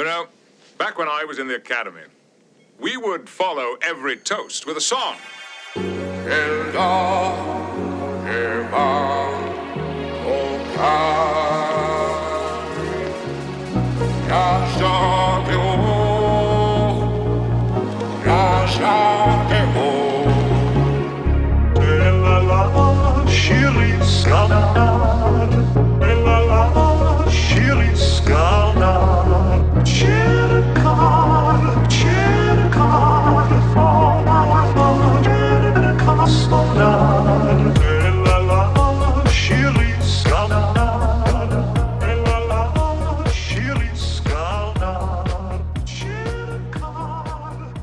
You know, back when I was in the academy, we would follow every toast with a song.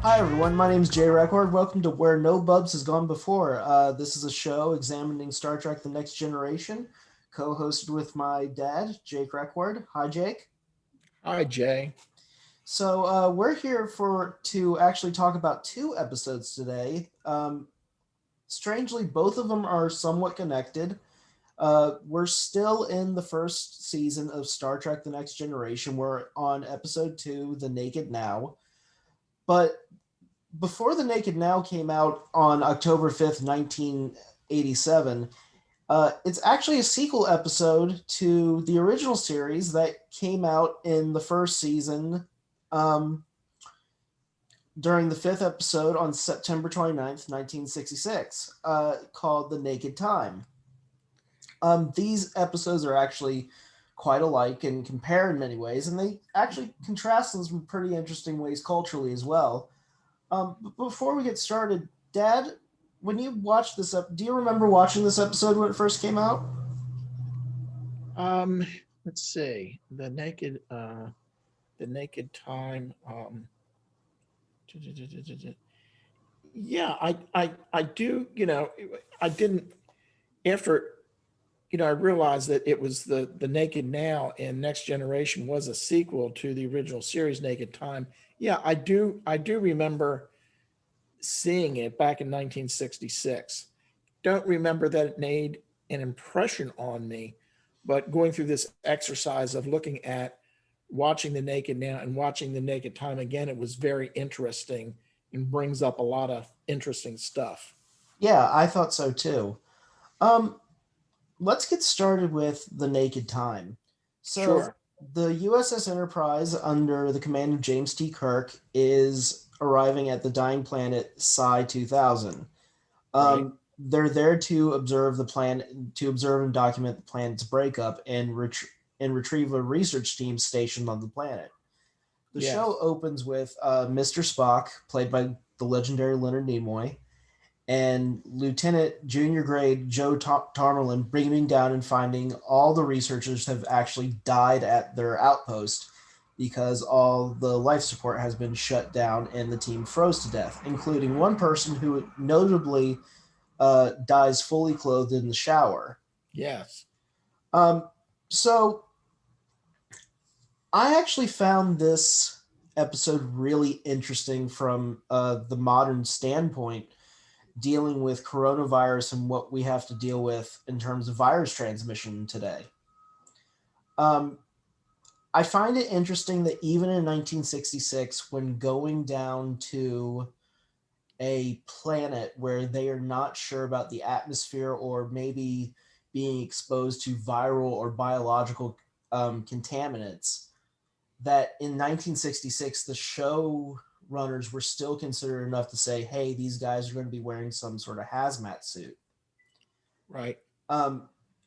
Hi everyone, my name is Jay Record. Welcome to Where No Bubs Has Gone Before. This is a show examining Star Trek The Next Generation, co-hosted with my dad, Jake Record. Hi, Jake. Hi, Jay. So we're here to actually talk about two episodes today. Strangely, both of them are somewhat connected. We're still in the first season of Star Trek The Next Generation. We're on episode 2, The Naked Now. But before The Naked Now came out on October 5th, 1987, it's actually a sequel episode to the original series that came out in the first season during the 5th episode on September 29th, 1966, called The Naked Time. These episodes are actually quite alike and compare in many ways, and they actually contrast in some pretty interesting ways culturally as well. But before we get started, Dad, when you watched this do you remember watching this episode when it first came out? Let's see. The Naked Time. Yeah, I do. I didn't after. I realized that it was the Naked Now and Next Generation was a sequel to the original series Naked Time. Yeah, I do remember seeing it back in 1966. Don't remember that it made an impression on me, but going through this exercise of looking at watching The Naked Now and watching The Naked Time again, it was very interesting and brings up a lot of interesting stuff. Yeah, I thought so too. Let's get started with The Naked Time. So, Sure. The USS Enterprise, under the command of James T. Kirk, is arriving at the dying planet Psi 2000. Right. They're there to observe and document the planet's breakup and retrieve a research team stationed on the planet. The Yes. show opens with Mr. Spock, played by the legendary Leonard Nimoy, and Lieutenant Junior Grade Joe Tarmelin beaming down and finding all the researchers have actually died at their outpost because all the life support has been shut down and the team froze to death, including one person who notably dies fully clothed in the shower. Yes. So I actually found this episode really interesting from the modern standpoint, dealing with coronavirus and what we have to deal with in terms of virus transmission today. I find it interesting that even in 1966, when going down to a planet where they are not sure about the atmosphere or maybe being exposed to viral or biological contaminants, that in 1966, the show runners were still considered enough to say, hey, these guys are going to be wearing some sort of hazmat suit. Right.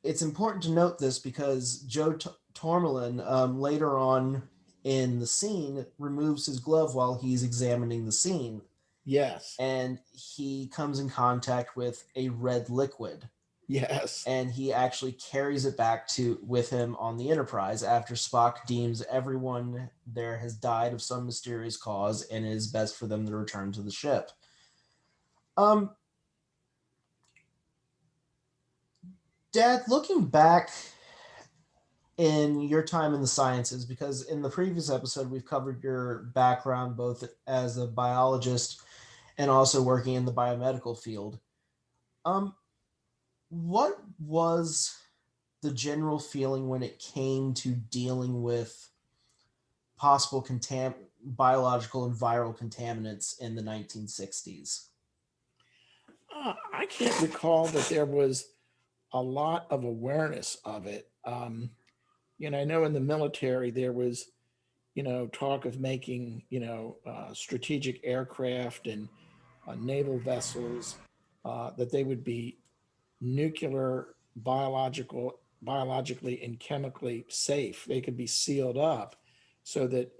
It's important to note this because Joe Tormelin, later on in the scene, removes his glove while he's examining the scene. Yes. And he comes in contact with a red liquid. Yes. And he actually carries it back with him on the Enterprise after Spock deems everyone there has died of some mysterious cause and it is best for them to return to the ship. Dad, looking back in your time in the sciences, because in the previous episode we've covered your background both as a biologist and also working in the biomedical field. What was the general feeling when it came to dealing with possible biological and viral contaminants in the 1960s? I can't recall that there was a lot of awareness of it. I know in the military there was, talk of making, strategic aircraft and naval vessels that they would be nuclear, biologically and chemically safe. They could be sealed up so that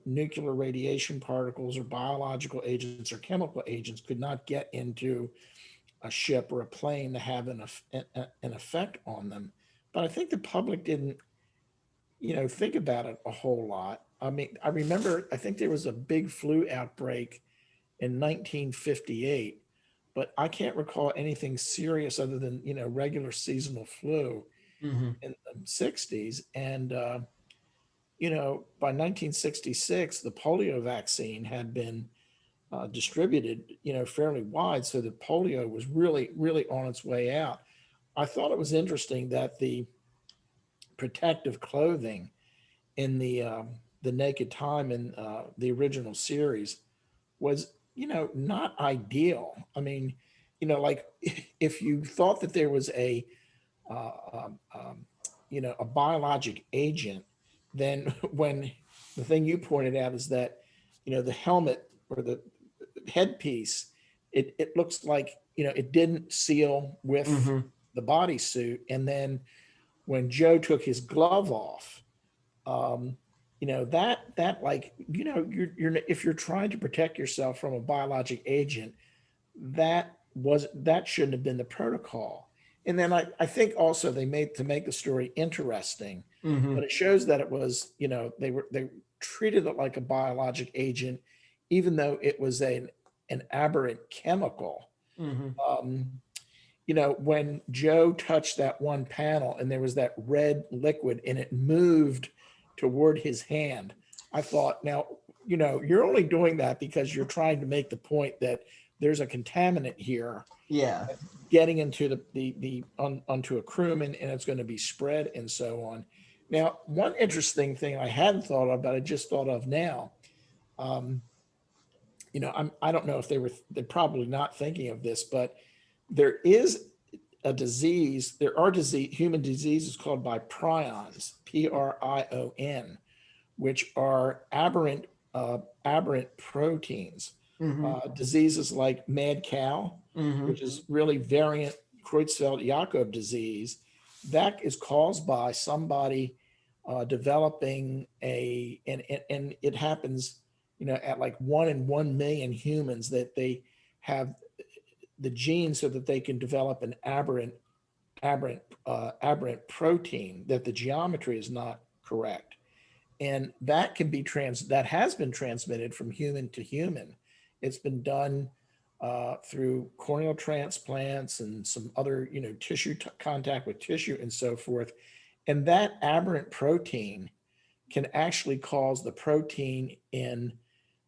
nuclear radiation particles or biological agents or chemical agents could not get into a ship or a plane to have an effect on them. But I think the public didn't, think about it a whole lot. I mean, I think there was a big flu outbreak in 1958, but I can't recall anything serious other than, regular seasonal flu Mm-hmm. in the 60s. And, by 1966, the polio vaccine had been distributed, fairly wide, so that polio was really, really on its way out. I thought it was interesting that the protective clothing in the Naked Time in the original series was, not ideal. I mean, like if you thought that there was uh, um, um, a biologic agent, then when the thing you pointed out is that, the helmet or the headpiece, it looks like, it didn't seal with Mm-hmm. the bodysuit. And then when Joe took his glove off, um, that like, you're if you're trying to protect yourself from a biologic agent, that shouldn't have been the protocol. And then I think also they made to make the story interesting, Mm-hmm. but it shows that it was, they treated it like a biologic agent, even though it was an aberrant chemical. Mm-hmm. Um, when Joe touched that one panel and there was that red liquid and it moved toward his hand, I thought, now, you're only doing that because you're trying to make the point that there's a contaminant here Yeah. getting into onto a crewman and it's going to be spread and so on. Now, one interesting thing I hadn't thought of, but I just thought of now, um, I don't know if they're probably not thinking of this, but there is a disease, there are human diseases called by prions, Prion, which are aberrant proteins. Mm-hmm. Diseases like mad cow, Mm-hmm. which is really variant Creutzfeldt-Jakob disease, that is caused by somebody developing and it happens, at like 1 in 1 million humans, that they have the gene so that they can develop an aberrant protein, that the geometry is not correct, and that has been transmitted from human to human. It's been done through corneal transplants and some other, tissue contact with tissue and so forth. And that aberrant protein can actually cause the protein in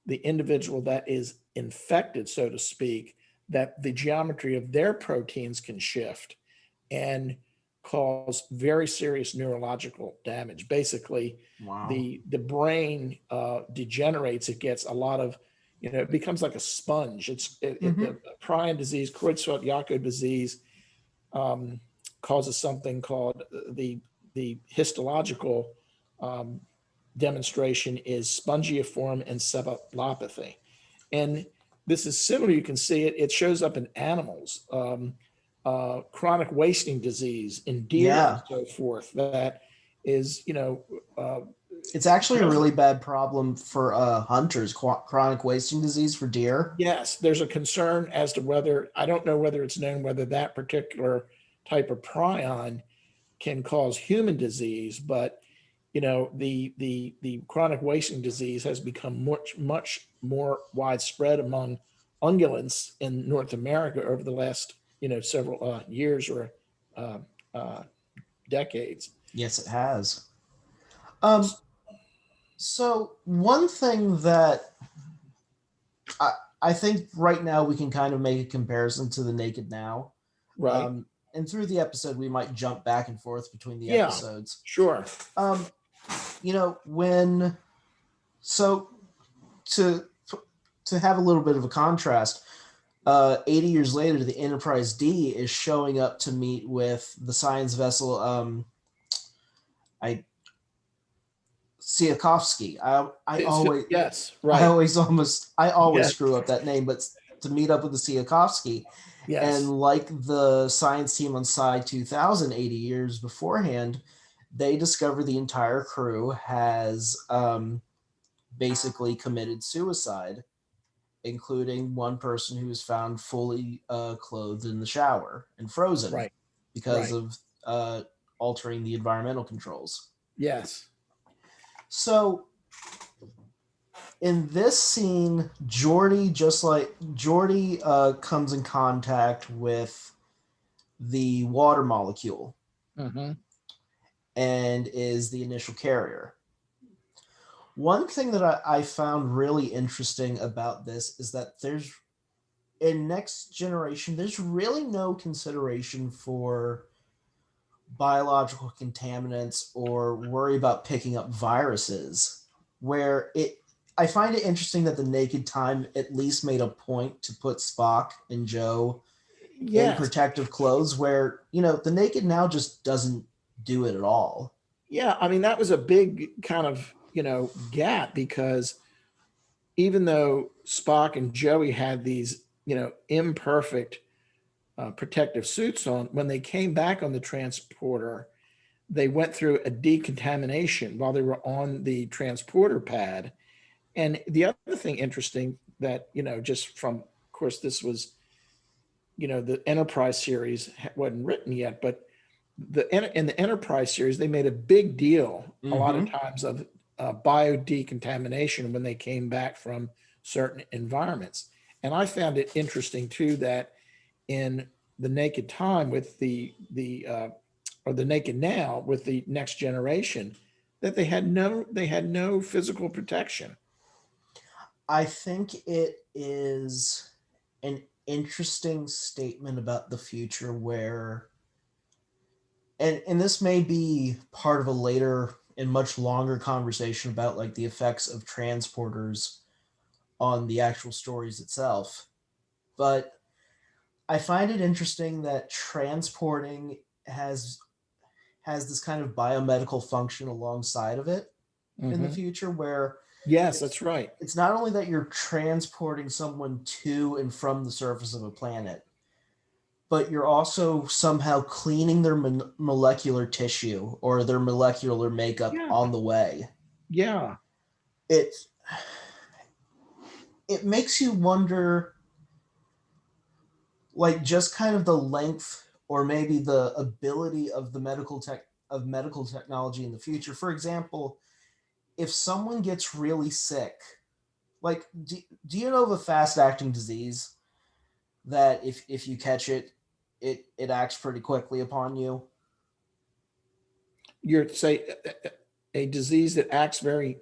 the individual that is infected, so to speak, that the geometry of their proteins can shift and cause very serious neurological damage. Basically, Wow. the brain degenerates. It gets a lot of, it becomes like a sponge. The prion disease, Creutzfeldt-Jakob disease, causes something called the histological demonstration is spongiform encephalopathy. And this is similar. You can see it shows up in animals, chronic wasting disease in deer and so forth. That is, it's actually a really bad problem for hunters, chronic wasting disease for deer. Yes, there's a concern as to whether, I don't know whether it's known whether that particular type of prion can cause human disease, but the chronic wasting disease has become much more widespread among ungulates in North America over the last several years or decades. Yes, it has. So one thing that I think right now we can kind of make a comparison to the Naked Now. Right. And through the episode, we might jump back and forth between the Yeah, episodes. sure. When So to to have a little bit of a contrast, 80 years later, the Enterprise D is showing up to meet with the science vessel I Tsiolkovsky. Yes, I right. always almost I always Yes, screw up that name, but to meet up with the Tsiolkovsky. yes, And like the science team on Psi 2000 80 years beforehand, they discover the entire crew has basically committed suicide, including one person who was found fully clothed in the shower and frozen right, because right. of altering the environmental controls. Yes, So in this scene, Geordi comes in contact with the water molecule hmm, and is the initial carrier. One thing that I found really interesting about this is that there's in Next Generation, there's really no consideration for biological contaminants or worry about picking up viruses. Where it, I find it interesting that the Naked Time at least made a point to put Spock and Joe in yes, protective clothes, where the Naked now just doesn't do it at all. yeah. I mean, that was a big kind of gap because even though Spock and Joey had these imperfect protective suits on, when they came back on the transporter, they went through a decontamination while they were on the transporter pad. And the other thing interesting that, just from, of course, this was, the Enterprise series wasn't written yet, but in the Enterprise series, they made a big deal a lot of Mm-hmm. times of bio decontamination when they came back from certain environments. And I found it interesting too that in the Naked Time with or the Naked Now with the Next Generation, that they had no physical protection. I think it is an interesting statement about the future where, and this may be part of a later and much longer conversation about like the effects of transporters on the actual stories itself. But I find it interesting that transporting has has this kind of biomedical function alongside of it in the Hmm. future where Yes, it's that's right. it's not only that you're transporting someone to and from the surface of a planet, but you're also somehow cleaning their molecular tissue or their molecular makeup Yeah, on the way. yeah. It it makes you wonder, like, just kind of the length or maybe the ability of the medical technology in the future. For example, if someone gets really sick, like, do you know of a fast acting disease that if you catch it, it acts pretty quickly upon you? You're say a disease that acts very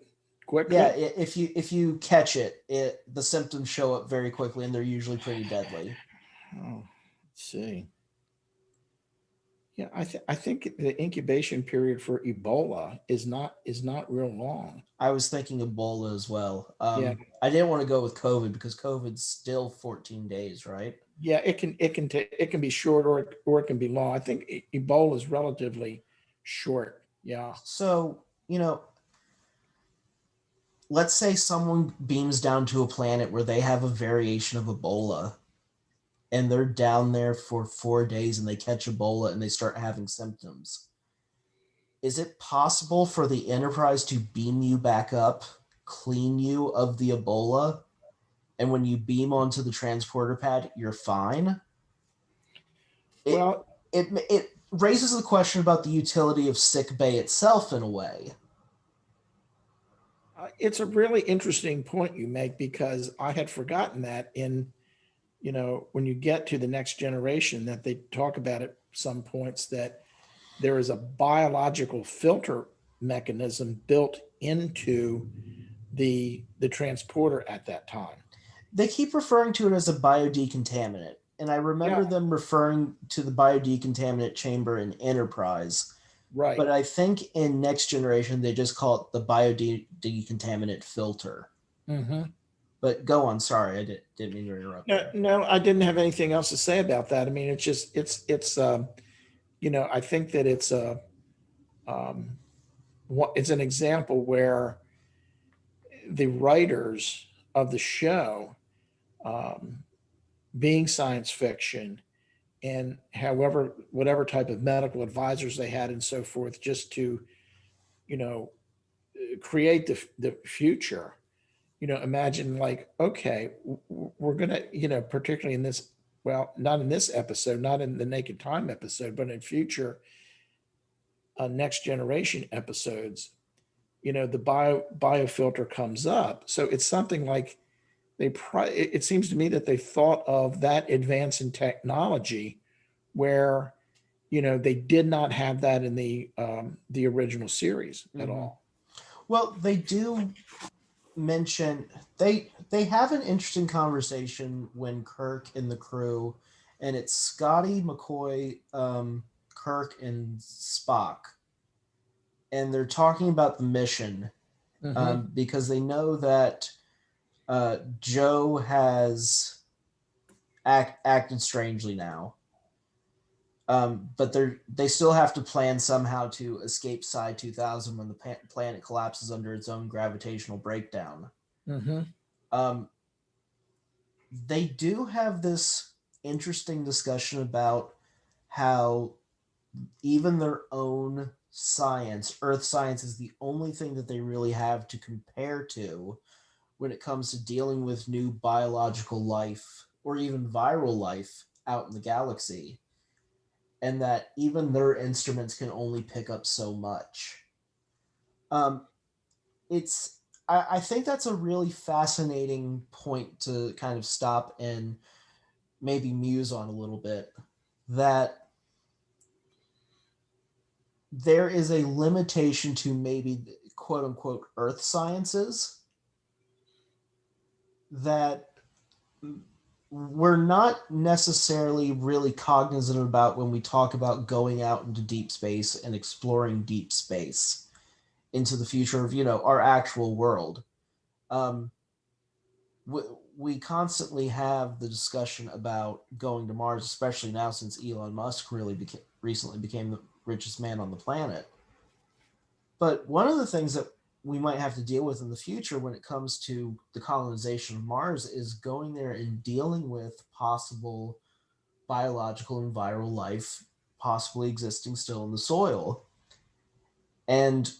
Yeah, quickly. if you catch it, the symptoms show up very quickly and they're usually pretty deadly. Oh, let's see. Yeah, I think the incubation period for Ebola is not real long. I was thinking Ebola as well. Yeah, I didn't want to go with COVID because COVID's still 14 days, right? yeah. It can be short or it can be long. I think Ebola is relatively short. Yeah. So, let's say someone beams down to a planet where they have a variation of Ebola and they're down there for 4 days and they catch Ebola and they start having symptoms. Is it possible for the Enterprise to beam you back up, clean you of the Ebola, and when you beam onto the transporter pad, you're fine? It Well, it raises the question about the utility of sick bay itself in a way. it's a really interesting point you make because I had forgotten that when you get to the Next Generation that they talk about at some points that there is a biological filter mechanism built into the transporter at that time. They keep referring to it as a biodecontaminant, and I Yeah, remember them referring to the biodecontaminant chamber in Enterprise. Right. But I think in Next Generation they just call it the biodecontaminant filter. Mm-hmm. But go on. Sorry, I didn't mean to interrupt. No, There. no, I didn't have anything else to say about that. I mean, it's just I think that um, it's an example where the writers of the show, um, being science fiction, and whatever type of medical advisors they had and so forth, just to you know create the future. Imagine, like, okay, we're gonna, particularly in this, well, not in this episode, not in the Naked Time episode, but in future Next Generation episodes, the biofilter comes up. So it's something like it seems to me that they thought of that advance in technology where they did not have that in the original series at all. Well, they do mention they have an interesting conversation when Kirk and the crew, and it's Scotty, McCoy, Kirk, and Spock, and they're talking about the mission, because they know that Joe has acted strangely now. But they still have to plan somehow to escape Psi 2000 when the planet collapses under its own gravitational breakdown. Um, they do have this interesting discussion about how even their own science, Earth science, is the only thing that they really have to compare to when it comes to dealing with new biological life or even viral life out in the galaxy, and that even their instruments can only pick up so much. Um, it's I think that's a really fascinating point to kind of stop and maybe muse on a little bit. That there is a limitation to maybe quote unquote earth sciences that we're not necessarily really cognizant about when we talk about going out into deep space and exploring deep space into the future of our actual world. um, we constantly have the discussion about going to Mars, especially now since Elon Musk recently became the richest man on the planet. But one of the things that we might have to deal with in the future when it comes to the colonization of Mars is going there and dealing with possible biological and viral life possibly existing still in the soil. And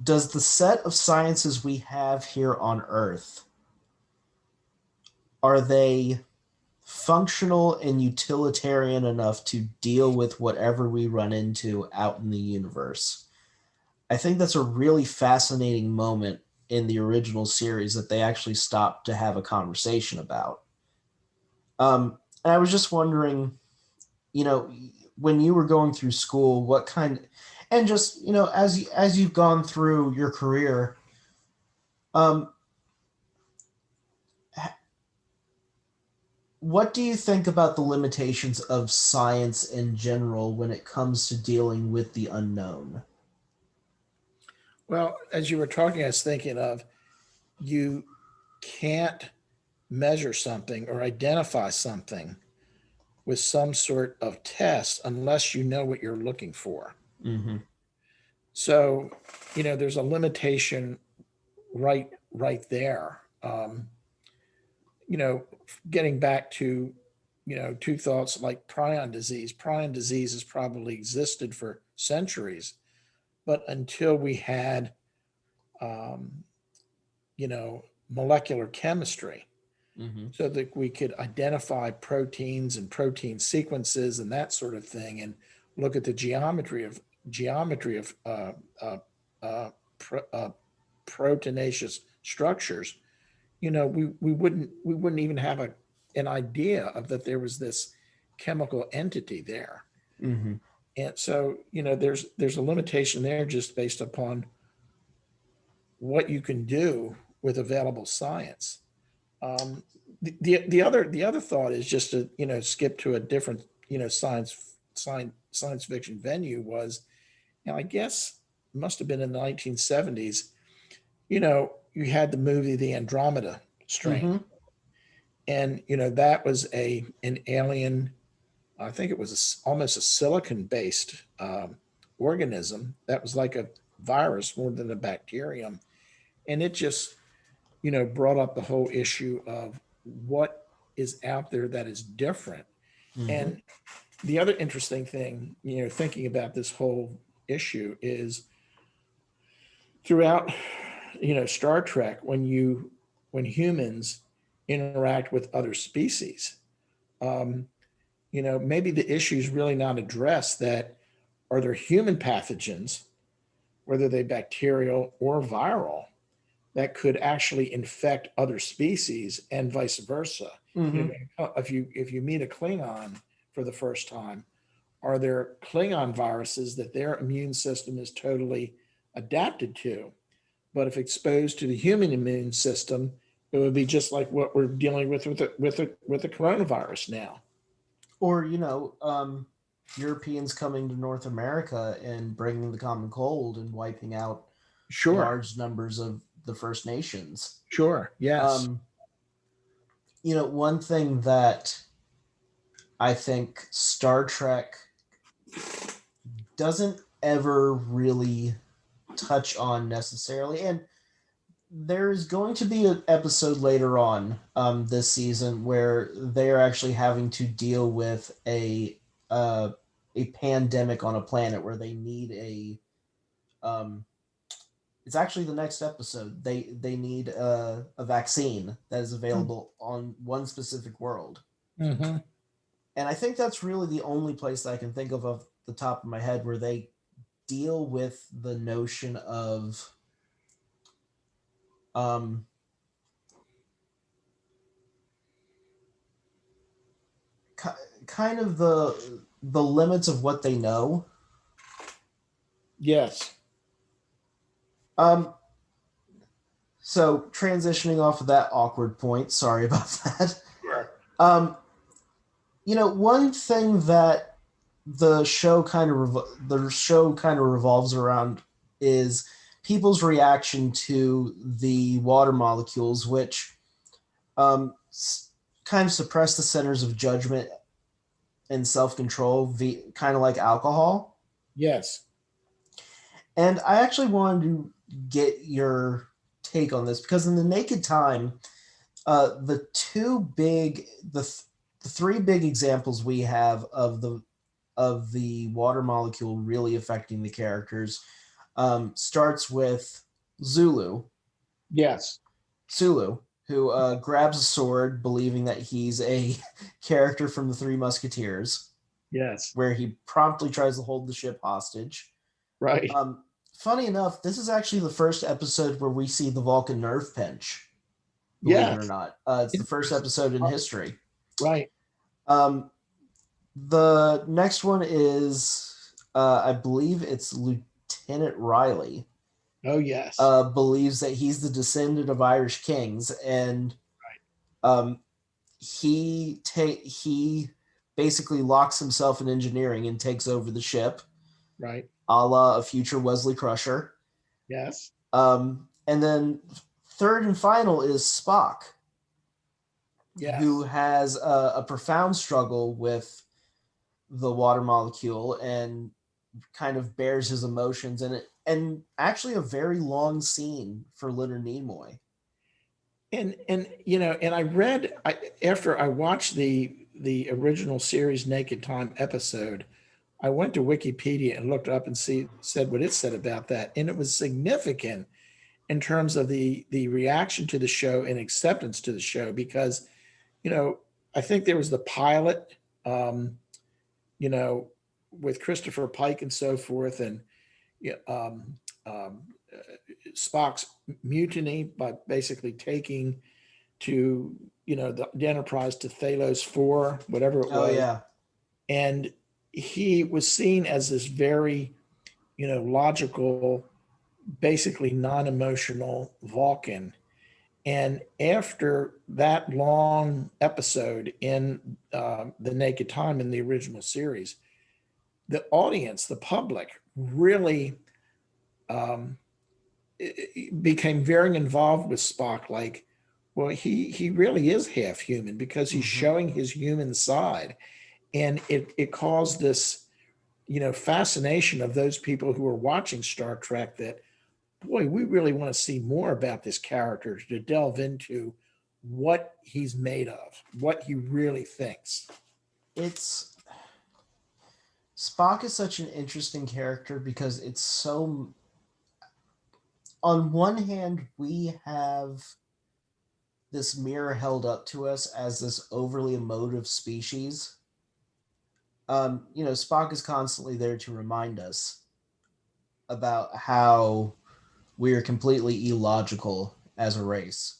does the set of sciences we have here on Earth, are they functional and utilitarian enough to deal with whatever we run into out in the universe? I think that's a really fascinating moment in the original series that they actually stopped to have a conversation about. And I was just wondering, when you were going through school, what kind, and just as you've gone through your career, um, what do you think about the limitations of science in general when it comes to dealing with the unknown? Well, as you were talking, I was thinking of, you can't measure something or identify something with some sort of test unless you know what you're looking for. Mm-hmm. So, there's a limitation right there. You know, Getting back to, two thoughts like prion disease. Prion disease has probably existed for centuries, but until we had, um, molecular chemistry, Mm-hmm. so that we could identify proteins and protein sequences and that sort of thing, and look at the geometry of pro, proteinaceous structures. We wouldn't even have an idea of that there was this chemical entity there. Mm-hmm. And so, there's a limitation there just based upon what you can do with available science. The other thought is just to skip to a different science science fiction venue was, and I guess it must have been in the 1970s. You had the movie The Andromeda Strain, Mm-hmm. and that was an alien. I think it was almost a silicon-based organism that was like a virus more than a bacterium, and it just brought up the whole issue of what is out there that is different. Mm-hmm. And the other interesting thing, thinking about this whole issue is throughout, Star Trek, when humans interact with other species, maybe the issue is really not addressed that are there human pathogens, whether they bacterial or viral, that could actually infect other species and vice versa. Mm-hmm. If you meet a Klingon for the first time, are there Klingon viruses that their immune system is totally adapted to? But if exposed to the human immune system, it would be just like what we're dealing with the coronavirus now. Or Europeans coming to North America and bringing the common cold and wiping out Sure. large numbers of the First Nations. Sure. Yes. One thing that I think Star Trek doesn't ever really touch on necessarily, and there's going to be an episode later on this season where they are actually having to deal with a pandemic on a planet where they need it's actually the next episode. They need a vaccine that is available on one specific world. Mm-hmm. And I think that's really the only place that I can think of off the top of my head where they deal with the notion of kind of the limits of what they know. Yes. So transitioning off of that awkward point, sorry about that. Sure. One thing that the show kind of revolves around is people's reaction to the water molecules, which kind of suppress the centers of judgment and self-control, kind of like alcohol. Yes. And I actually wanted to get your take on this because in The Naked Time, the three big examples we have of the water molecule really affecting the characters starts with Zulu. Yes. Sulu, who grabs a sword, believing that he's a character from the Three Musketeers. Yes. Where he promptly tries to hold the ship hostage. Right. Funny enough, this is actually the first episode where we see the Vulcan nerve pinch. Believe it or not, it's the first episode in history. Right. The next one is, I believe it's Lieutenant Riley. Oh yes. Believes that he's the descendant of Irish kings, and he basically locks himself in engineering and takes over the ship. Right. A la a future Wesley Crusher. Yes. And then third and final is Spock. Yes. Who has a profound struggle with the water molecule and kind of bears his emotions in it. And actually a very long scene for Leonard Nimoy. And I read after I watched the original series Naked Time episode, I went to Wikipedia and looked up and said what it said about that. And it was significant in terms of the reaction to the show and acceptance to the show, because, I think there was the pilot, with Christopher Pike and so forth, and Spock's mutiny by basically taking to, the Enterprise to Thalos 4, whatever it was. Oh, yeah. And he was seen as this very, logical, basically non-emotional Vulcan. And after that long episode in The Naked Time in the original series, the audience, the public, really became very involved with Spock. Like, well, he really is half human because he's showing his human side, and it caused this, fascination of those people who are watching Star Trek that, boy, we really want to see more about this character, to delve into what he's made of, what he really thinks. It's Spock is such an interesting character because it's so. On one hand, we have this mirror held up to us as this overly emotive species. Spock is constantly there to remind us about how we are completely illogical as a race.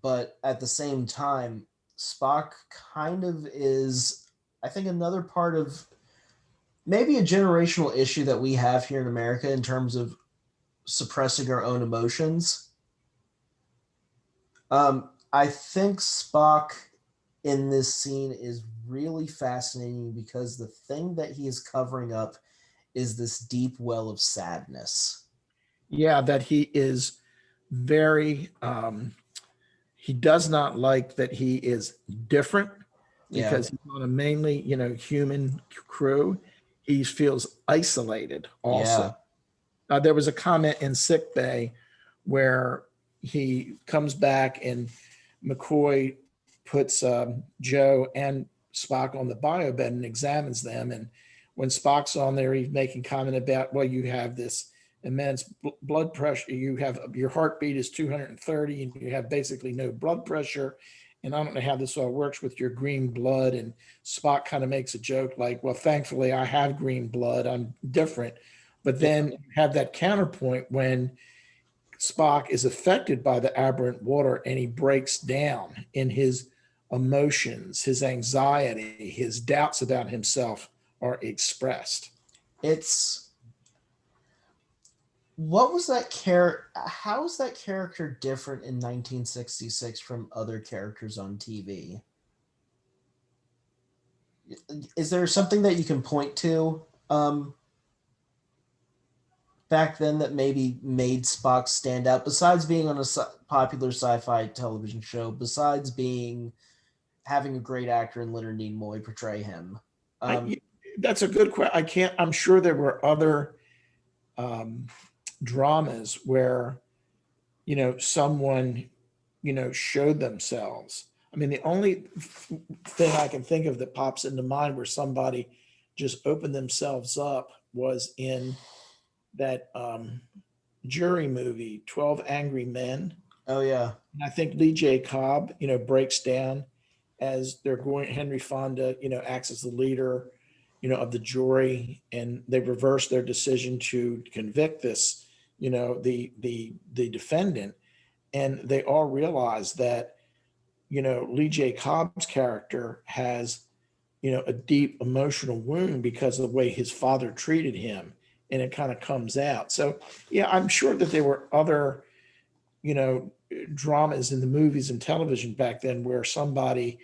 But at the same time, Spock kind of is, I think, another part of maybe a generational issue that we have here in America in terms of suppressing our own emotions. I think Spock in this scene is really fascinating because the thing that he is covering up is this deep well of sadness. Yeah, that he is very, he does not like that he is different Yeah. because he's on a mainly, human crew. He feels isolated also. Yeah. There was a comment in sick bay where he comes back and McCoy puts Joe and Spock on the bio bed and examines them. And when Spock's on there, he's making comment about, well, you have this immense blood pressure. You have your heartbeat is 230 and you have basically no blood pressure. And I don't know how this all works with your green blood. And Spock kind of makes a joke like, well, thankfully I have green blood. I'm different. But then you have that counterpoint when Spock is affected by the aberrant water and he breaks down in his emotions, his anxiety, his doubts about himself are expressed. It's what was that character? How is that character different in 1966 from other characters on TV? Is there something that you can point to back then that maybe made Spock stand out besides being on a popular sci-fi television show, besides being having a great actor in Leonard Nimoy portray him? That's a good question. I'm sure there were other um, dramas where, someone, showed themselves. I mean, the only thing I can think of that pops into mind where somebody just opened themselves up was in that jury movie, 12 Angry Men. Oh yeah. And I think Lee J. Cobb, breaks down as they're going, Henry Fonda, acts as the leader, of the jury, and they reverse their decision to convict this, the defendant. And they all realize that, Lee J. Cobb's character has, a deep emotional wound because of the way his father treated him. And it kind of comes out. So, yeah, I'm sure that there were other, dramas in the movies and television back then where somebody,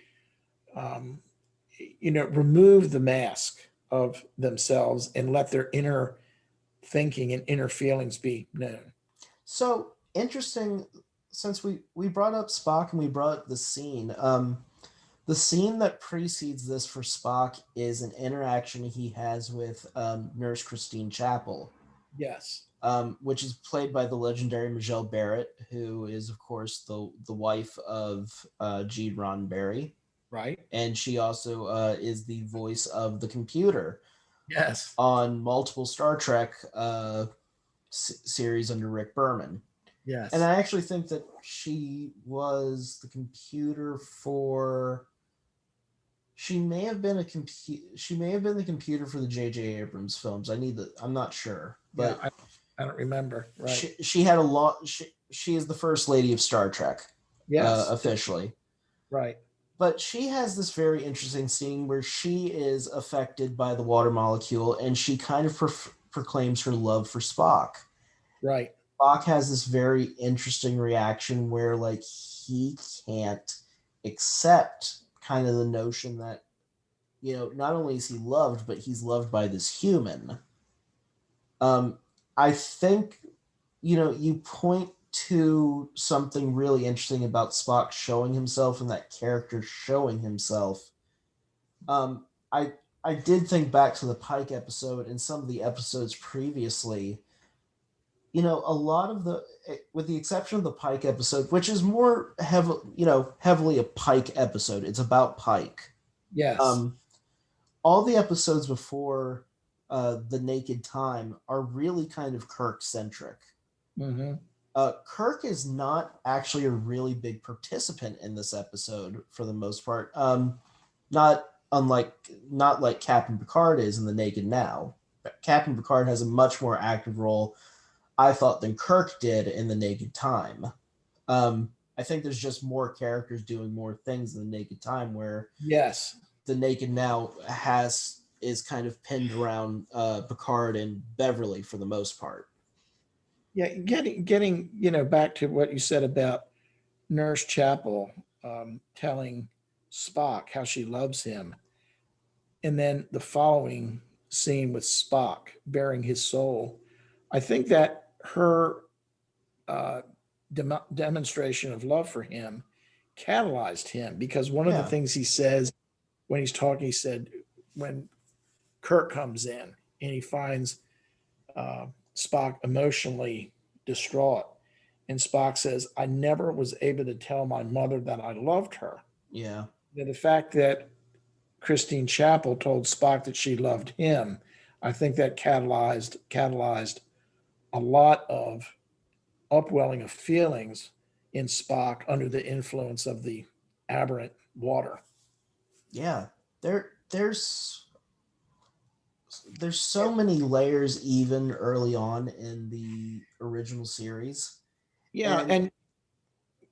removed the mask of themselves and let their inner thinking and inner feelings be known. So interesting. Since we brought up Spock and we brought up the scene that precedes this for Spock is an interaction he has with Nurse Christine Chapel. Yes. Which is played by the legendary Michelle Barrett, who is, of course, the wife of Gene Roddenberry. Right. And she also is the voice of the computer. Yes. On multiple Star Trek series under Rick Berman. Yes. And I actually think that she was the computer for. She may have been the computer for the J.J. Abrams films. I'm not sure, but yeah, I don't remember. Right. She had a lot. She is the first lady of Star Trek. Yes. Officially. Right. But she has this very interesting scene where she is affected by the water molecule and she kind of proclaims her love for Spock. Right. Spock has this very interesting reaction where he can't accept kind of the notion that, not only is he loved, but he's loved by this human. I think, you point to something really interesting about Spock showing himself and that character showing himself. Um, I I did think back to the Pike episode and some of the episodes previously. A lot of with the exception of the Pike episode, which is more heavily a Pike episode. It's about Pike. Yes. Um, all the episodes before the Naked Time are really kind of Kirk centric. Mm-hmm. Kirk is not actually a really big participant in this episode for the most part. Not unlike not like Captain Picard is in the Naked Now. Captain Picard has a much more active role, I thought, than Kirk did in the Naked Time. I think there's just more characters doing more things in the Naked Time, where Yes. the Naked Now is kind of pinned around Picard and Beverly for the most part. Yeah. Getting back to what you said about Nurse Chapel telling Spock how she loves him, and then the following scene with Spock bearing his soul. I think that her uh, demonstration of love for him catalyzed him, because one of the Yeah, things he says when he's talking, he said, when Kirk comes in and he finds uh, Spock emotionally distraught, and Spock says, I never was able to tell my mother that I loved her. yeah, The fact that Christine Chapel told Spock that she loved him, I think that catalyzed a lot of upwelling of feelings in Spock under the influence of the aberrant water. yeah. There's so many layers even early on in the original series. Yeah, And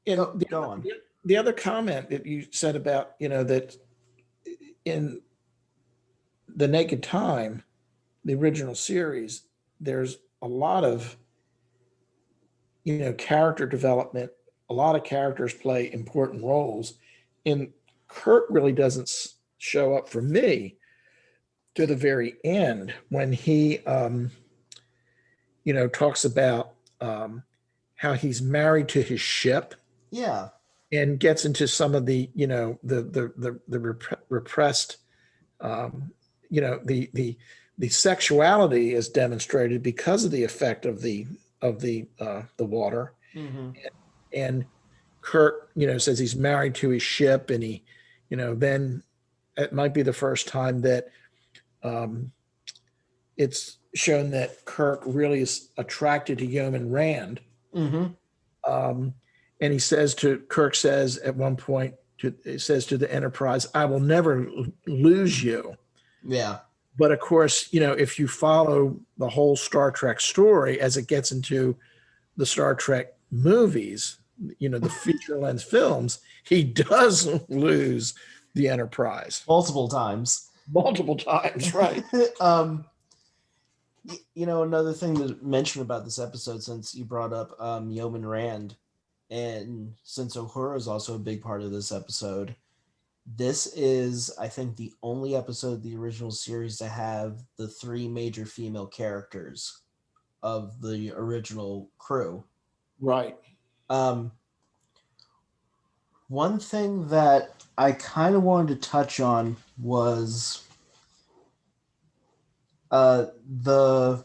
and go on. the other comment that you said about that in the Naked Time, the original series, there's a lot of character development. A lot of characters play important roles, and Kirk really doesn't show up for me to the very end, when he talks about how he's married to his ship, Yeah. and gets into some of the repressed the sexuality is demonstrated because of the effect of the water. Mm-hmm. And Kirk says he's married to his ship, and he then it might be the first time that it's shown that Kirk really is attracted to Yeoman Rand. Mm-hmm. And Kirk says at one point, it says to the Enterprise, I will never lose you. Yeah. But of course, if you follow the whole Star Trek story as it gets into the Star Trek movies, the feature length films, he does lose the Enterprise Multiple times. multiple times, right? Another thing to mention about this episode, since you brought up Yeoman Rand, and since Uhura is also a big part of this episode, this is, I think, the only episode of the original series to have the three major female characters of the original crew. Right. One thing that I kind of wanted to touch on was the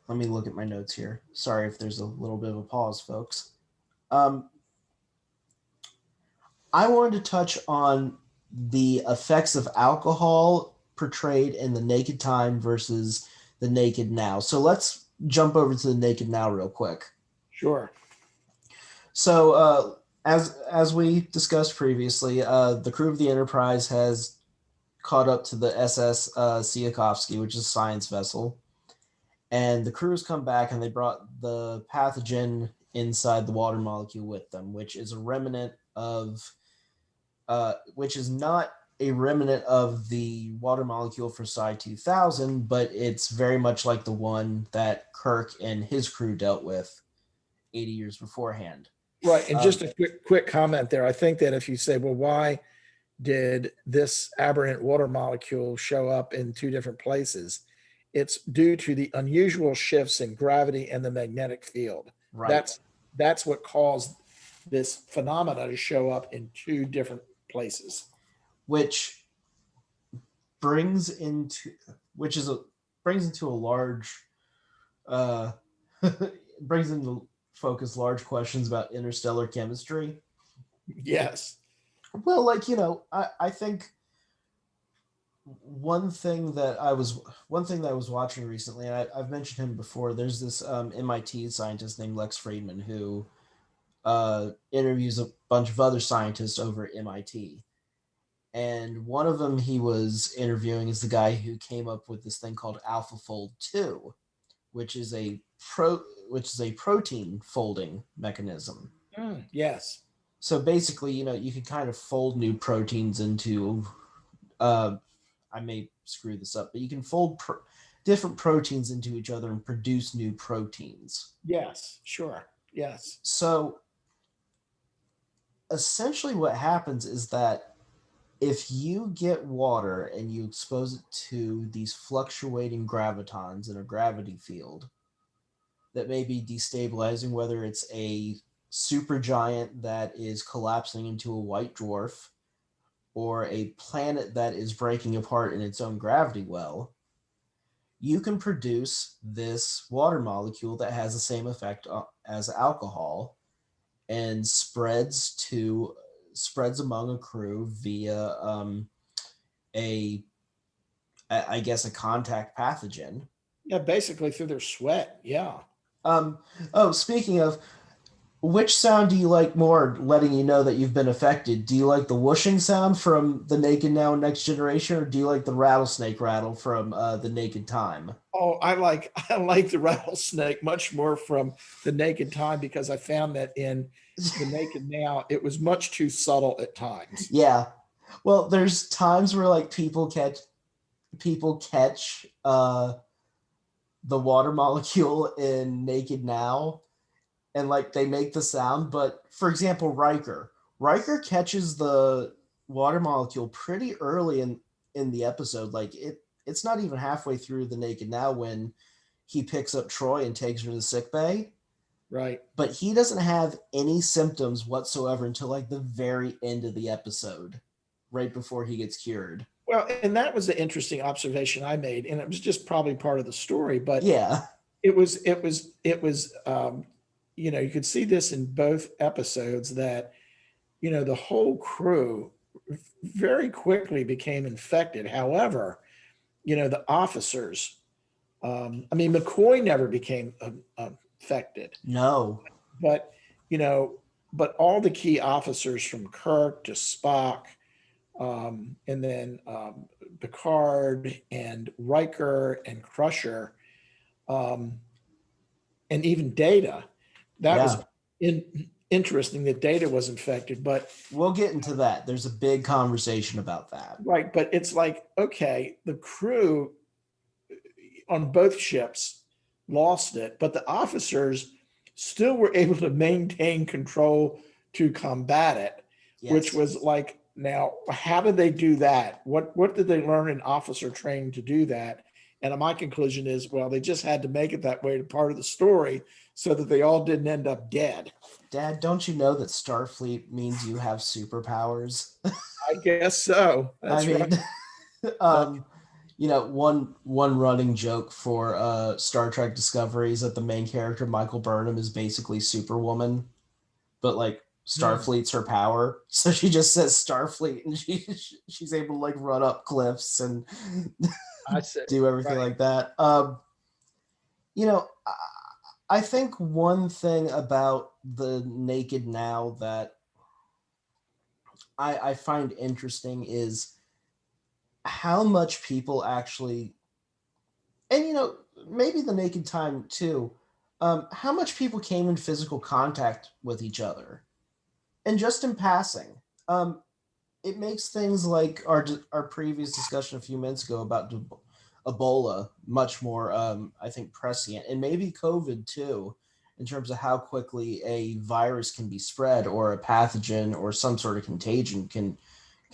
let me look at my notes here. Sorry if there's a little bit of a pause, folks. I wanted to touch on the effects of alcohol portrayed in the Naked Time versus the Naked Now. So let's jump over to the Naked Now real quick. Sure. So as we discussed previously, the crew of the Enterprise has caught up to the SS Tsiolkovsky, which is a science vessel. And the crews come back, and they brought the pathogen inside the water molecule with them, which is a remnant of, which is not a remnant of the water molecule for Psi 2000, but it's very much like the one that Kirk and his crew dealt with 80 years beforehand. Right. And just a quick comment there. I think that if you say, well, why did this aberrant water molecule show up in two different places. It's due to the unusual shifts in gravity and the magnetic field. Right. That's what caused this phenomena to show up in two different places. Which brings into which is a brings into a large uh brings into focus large questions about interstellar chemistry. Yes. Well, like, I think one thing that I was watching recently, and I've mentioned him before. There's this MIT scientist named Lex Friedman who interviews a bunch of other scientists over at MIT. And one of them he was interviewing is the guy who came up with this thing called AlphaFold 2, which is a protein folding mechanism. Yes. So basically, you can kind of fold new proteins into I may screw this up, but you can fold different proteins into each other and produce new proteins. Yes, sure. Yes. So essentially what happens is that if you get water and you expose it to these fluctuating gravitons in a gravity field that may be destabilizing, whether it's a supergiant that is collapsing into a white dwarf or a planet that is breaking apart in its own gravity well, you can produce this water molecule that has the same effect as alcohol and spreads among a crew via a I guess a contact pathogen. Yeah, basically through their sweat. Yeah. Speaking of, which sound do you like more, letting you know that you've been affected? Do you like the whooshing sound from the Naked Now Next Generation, or do you like the rattlesnake rattle from the Naked Time? Oh, I like the rattlesnake much more from the Naked Time, because I found that in the Naked Now it was much too subtle at times. Yeah. Well, there's times where like people catch the water molecule in Naked Now, and like they make the sound. But for example, Riker catches the water molecule pretty early in the episode. Like it's not even halfway through the Naked Now when he picks up Troy and takes her to the sick bay. Right. But he doesn't have any symptoms whatsoever until like the very end of the episode, right before he gets cured. Well, and that was the interesting observation I made, and it was just probably part of the story, but Yeah. it was you could see this in both episodes, that the whole crew very quickly became infected. However, the officers, I mean, McCoy never became affected, No. but you know but all the key officers from Kirk to Spock, and then Picard and Riker and Crusher, um, and even Data. That was Yeah. interesting that Data was infected, but We'll get into that. There's a big conversation about that. right. But it's like, okay, the crew on both ships lost it, but the officers still were able to maintain control to combat it, Yes. which was like, now, how did they do that? What did they learn in officer training to do that? And my conclusion is, well, they just had to make it that way to part of the story so that they all didn't end up dead. Dad, don't you know that Starfleet means you have superpowers? I guess so. That's I mean, right. one running joke for Star Trek Discovery is that the main character, Michael Burnham, is basically Superwoman, but like Starfleet's her power. So she just says Starfleet, and she's able to like run up cliffs and I see. do everything Right. like that. You know, I think one thing about the Naked Now that I find interesting is how much people actually, and maybe the Naked Time too, how much people came in physical contact with each other, and just in passing. It makes things like our previous discussion a few minutes ago about Ebola much more, I think, prescient, and maybe COVID too, in terms of how quickly a virus can be spread, or a pathogen or some sort of contagion can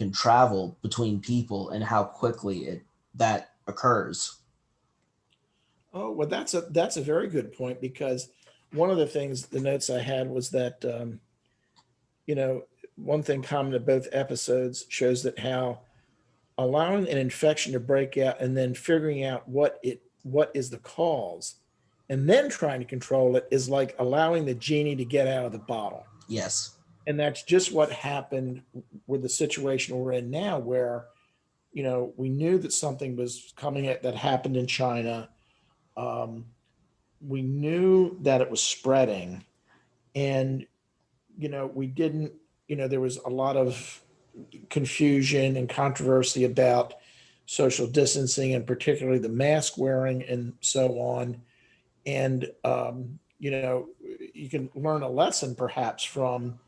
can travel between people and how quickly that occurs. Oh, well, that's a very good point, because one of the things, the notes I had was that, you know, one thing common to both episodes shows that how allowing an infection to break out and then figuring out what is the cause and then trying to control it is like allowing the genie to get out of the bottle. Yes. And that's just what happened with the situation we're in now, where, you know, we knew that something was coming that happened in China. We knew that it was spreading, and, you know, we didn't, you know, there was a lot of confusion and controversy about social distancing, and particularly the mask wearing and so on. And, you know, you can learn a lesson perhaps from,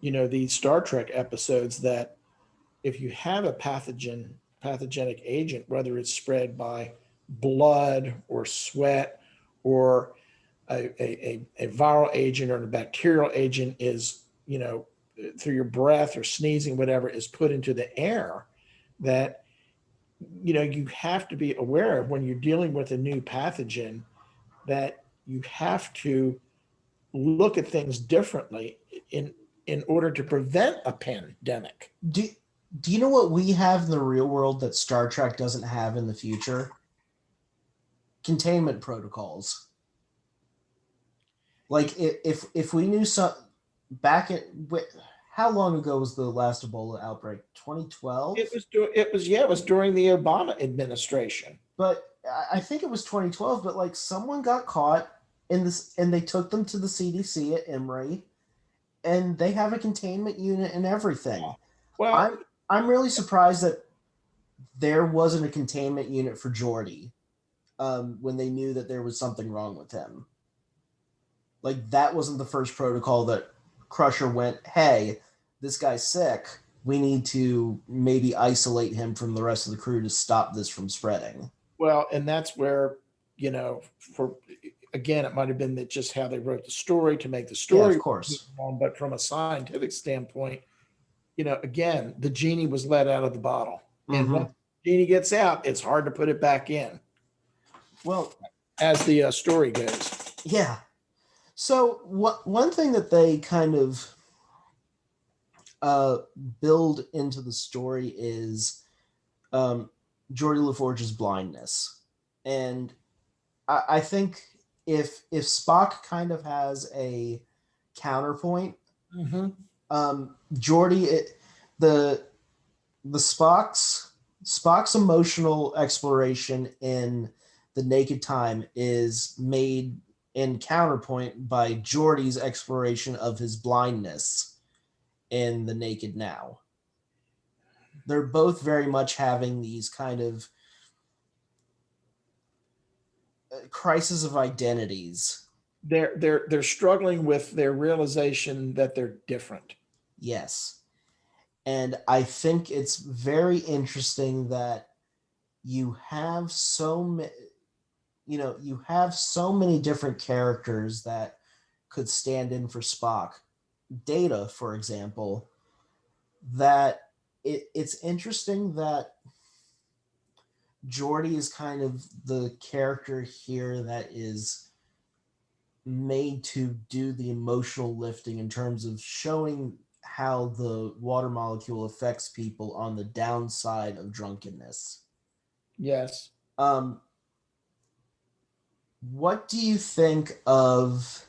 you know, these Star Trek episodes, that if you have a pathogenic agent, whether it's spread by blood or sweat, or a viral agent or a bacterial agent is, you know, through your breath or sneezing, whatever is put into the air, that, you know, you have to be aware of when you're dealing with a new pathogen, that you have to look at things differently in order to prevent a pandemic. Do you know what we have in the real world that Star Trek doesn't have in the future? Containment protocols. Like if we knew some back at how long ago was the last Ebola outbreak? 2012. It was during the Obama administration. But I think it was 2012. But like someone got caught in this, and they took them to the CDC at Emory, and they have a containment unit and everything. Well, I'm really surprised that there wasn't a containment unit for Geordi when they knew that there was something wrong with him. Like that wasn't the first protocol that Crusher went, hey, this guy's sick. We need to maybe isolate him from the rest of the crew to stop this from spreading. well, and that's where, you know, for again, it might have been that just how they wrote the story to make the story. Yeah, of course. On, but from a scientific standpoint, you know, again, the genie was let out of the bottle. And when the genie gets out, it's hard to put it back in. Well, as the story goes. Yeah. So one thing that they kind of build into the story is Geordi LaForge's blindness. And I think if Spock kind of has a counterpoint, Geordi, the Spock's emotional exploration in The Naked Time is made in counterpoint by Geordi's exploration of his blindness in The Naked Now. They're both very much having these kind of crisis of identities. They're struggling with their realization that they're different. Yes. And I think it's very interesting that you have so many, you have so many different characters that could stand in for Spock. Data, for example, that it's interesting that Geordi is kind of the character here that is made to do the emotional lifting in terms of showing how the water molecule affects people on the downside of drunkenness. Yes. What do you think of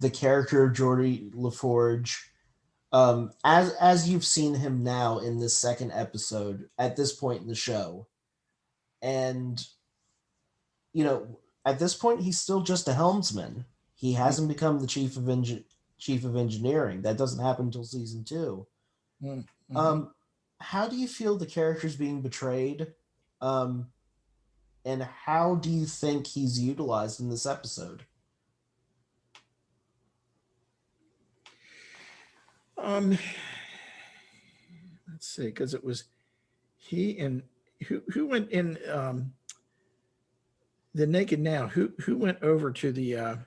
the character of Geordi LaForge as you've seen him now in this second episode at this point in the show? And at this point he's still just a helmsman. He hasn't become the chief of engineering. That doesn't happen until season 2. How do you feel the character's being betrayed? And how do you think he's utilized in this episode? Let's see, because it was he and who went in The Naked Now. Who went over to the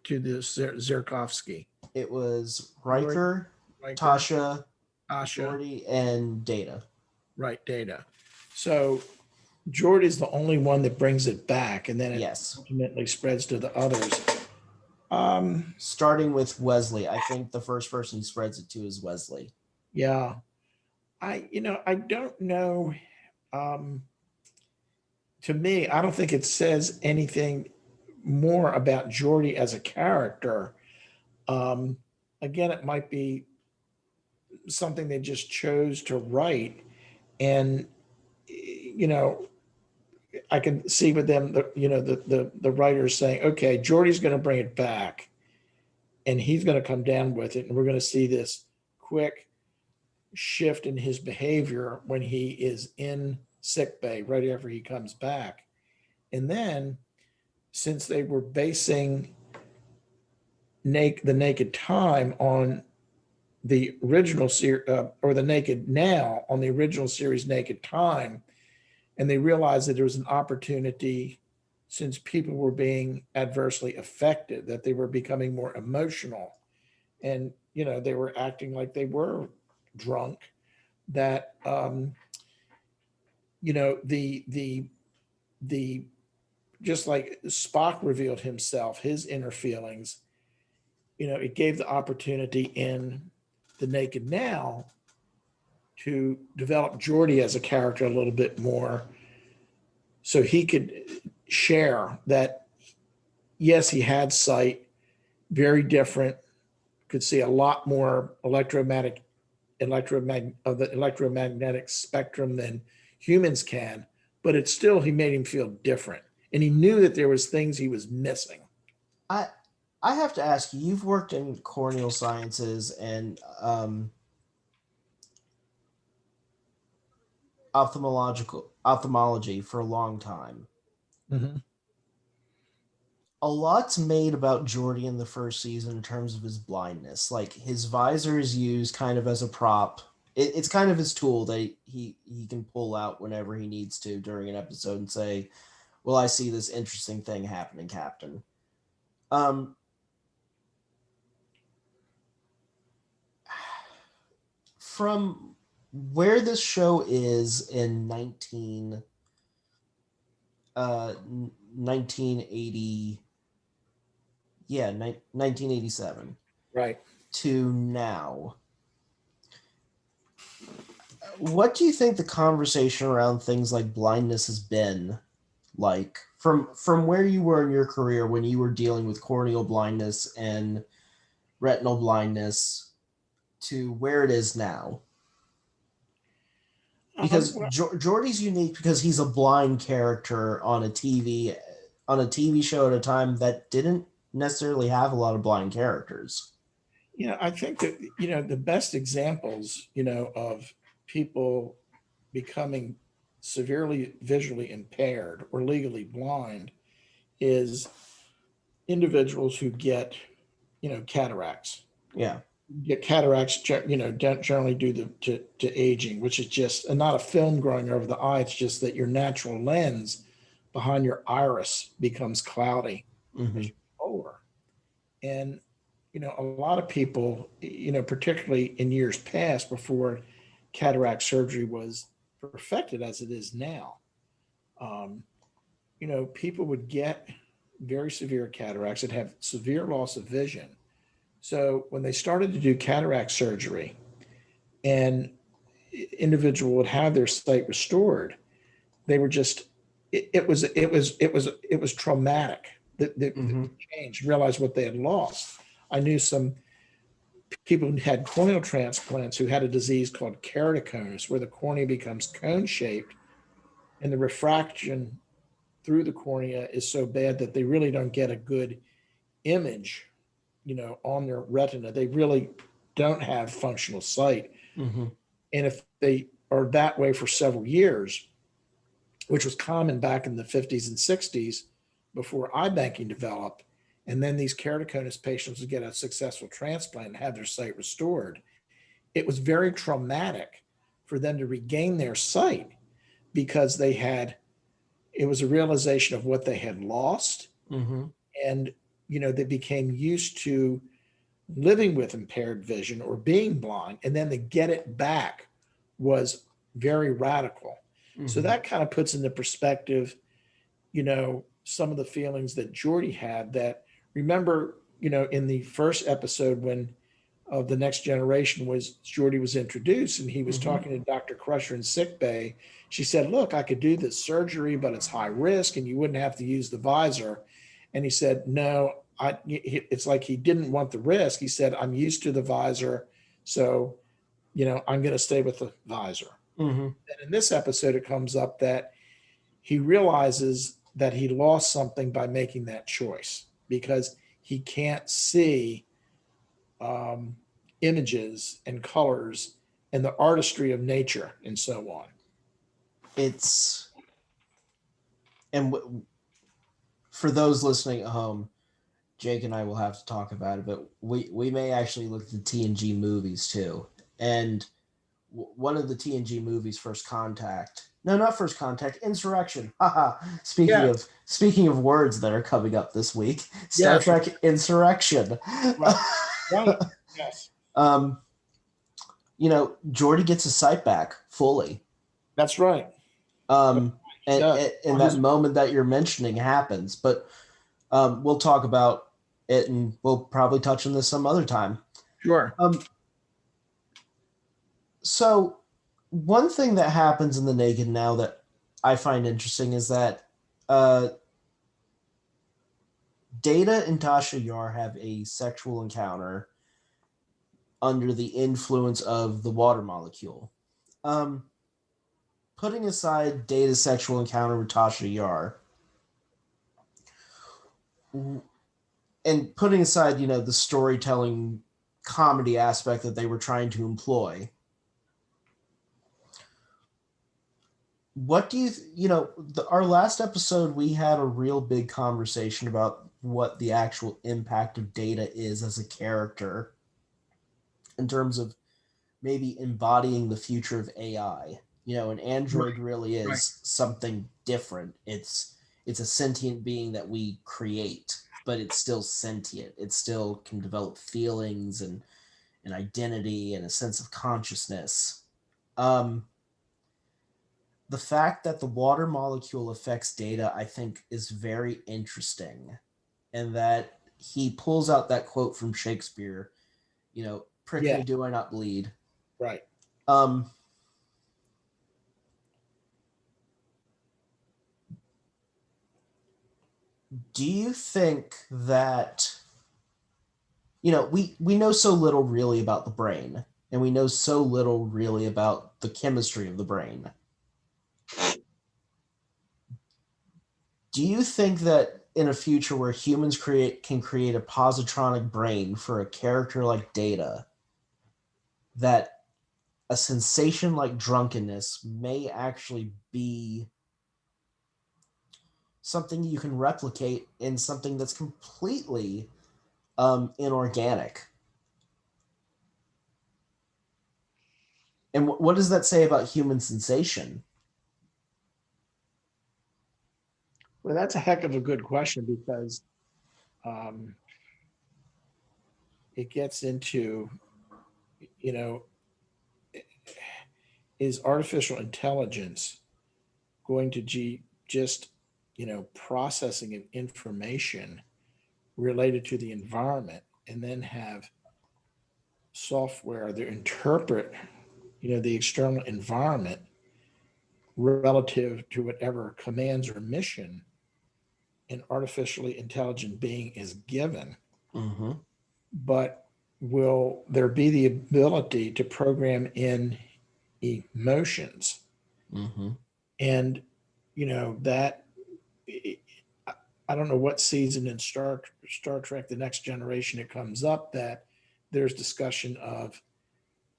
Zerkovsky? It was Riker, Tasha, Asha, Geordi, and Data. right, Data. So Geordi's the only one that brings it back, and then it Yes. ultimately spreads to the others. Starting with Wesley. I think the first person he spreads it to is Wesley. Yeah. I don't know. Um, to me, I don't think it says anything more about Geordi as a character. Um, Again, it might be something they just chose to write. And, I can see with them, the writers saying, okay, Geordi's going to bring it back and he's going to come down with it. And we're going to see this quick shift in his behavior when he is in sick bay right after he comes back. And then, since they were basing the Naked Time on the original series, or the Naked Now on the original series Naked Time, and they realized that there was an opportunity, since people were being adversely affected, that they were becoming more emotional, and they were acting like they were drunk, that the just like Spock revealed himself, his inner feelings, it gave the opportunity in the Naked Now to develop Geordi as a character a little bit more, so he could share that, yes, he had sight, very different, could see a lot more of the electromagnetic spectrum than humans can, but it's still, he made him feel different. And he knew that there was things he was missing. I I have to ask you, you've worked in corneal sciences and ophthalmology for a long time. Mm-hmm. A lot's made about Geordi in the first season in terms of his blindness. Like his visor is used kind of as a prop. It's kind of his tool that he can pull out whenever he needs to during an episode and say, "Well, I see this interesting thing happening, Captain." Um, from where this show is in 1980, yeah, 1987 Right. to now, what do you think the conversation around things like blindness has been like from where you were in your career when you were dealing with corneal blindness and retinal blindness to where it is now? Because Well, Jordy's unique because he's a blind character on a TV show at a time that didn't necessarily have a lot of blind characters. I think that, the best examples, of people becoming severely visually impaired or legally blind is individuals who get, cataracts. Yeah. Get cataracts, generally due to aging, which is just not a film growing over the eye. It's just that your natural lens behind your iris becomes cloudy as Mm-hmm. you get older. And, a lot of people, particularly in years past before cataract surgery was perfected as it is now, um, people would get very severe cataracts and have severe loss of vision. So when they started to do cataract surgery and individual would have their sight restored, they were just, it was traumatic. The Mm-hmm. change, realize what they had lost. I knew some people who had corneal transplants who had a disease called keratoconus, where the cornea becomes cone shaped and the refraction through the cornea is so bad that they really don't get a good image, on their retina. They really don't have functional sight. Mm-hmm. And if they are that way for several years, which was common back in the 50s and 60s before eye banking developed, and then these keratoconus patients would get a successful transplant and have their sight restored, it was very traumatic for them to regain their sight because it was a realization of what they had lost. Mm-hmm. And, they became used to living with impaired vision or being blind, and then to get it back was very radical. So Mhm. that kind of puts into perspective, some of the feelings that Geordi had. That, remember, in the first episode when of the Next Generation was Geordi was introduced and he was Mhm. talking to Dr. Crusher in sick bay. She said, "Look, I could do this surgery, but it's high risk and you wouldn't have to use the visor." And he said, "No, it's like he didn't want the risk." He said, "I'm used to the visor, so I'm going to stay with the visor." Mhm. And in this episode, it comes up that he realizes that he lost something by making that choice because he can't see um, images and colors and the artistry of nature and so on. It's and for those listening at home, Jake and I will have to talk about it, but we may actually look at the TNG movies too. And one of the TNG movies, First Contact. No, not First Contact. Insurrection. Haha. Speaking Yes, of words that are coming up this week, Star yes, Trek Insurrection. right, right, yes, um, Geordi gets his sight back fully. that's right. Um, He does. and that moment that you're mentioning happens, but we'll talk about it, and we'll probably touch on this some other time. Sure. So one thing that happens in the Naked Now that I find interesting is that uh, Data and Tasha Yar have a sexual encounter under the influence of the water molecule. Um, Putting aside Data's sexual encounter with Tasha Yar, and putting aside, the storytelling comedy aspect that they were trying to employ, what do our last episode, we had a real big conversation about what the actual impact of Data is as a character in terms of maybe embodying the future of AI. An android really Right. is something different. It's a sentient being that we create, but it's still sentient. It still can develop feelings and an identity and a sense of consciousness. Um, the fact that the water molecule affects Data, I think, is very interesting, and that he pulls out that quote from Shakespeare, prick Yeah, me, do I not bleed? right. Um, do you think that we know so little really about the brain, and we know so little really about the chemistry of the brain? Do you think that in a future where humans can create a positronic brain for a character like Data, that a sensation like drunkenness may actually be something you can replicate in something that's completely inorganic? And what does that say about human sensation? Well, that's a heck of a good question because um, it gets into, you know, is artificial intelligence going to just, processing of information related to the environment and then have software that interpret, the external environment relative to whatever commands or mission an artificially intelligent being is given. Mm-hmm. But will there be the ability to program in emotions? Mm-hmm. And, that I don't know what season in Star Trek: The Next Generation it comes up that there's discussion of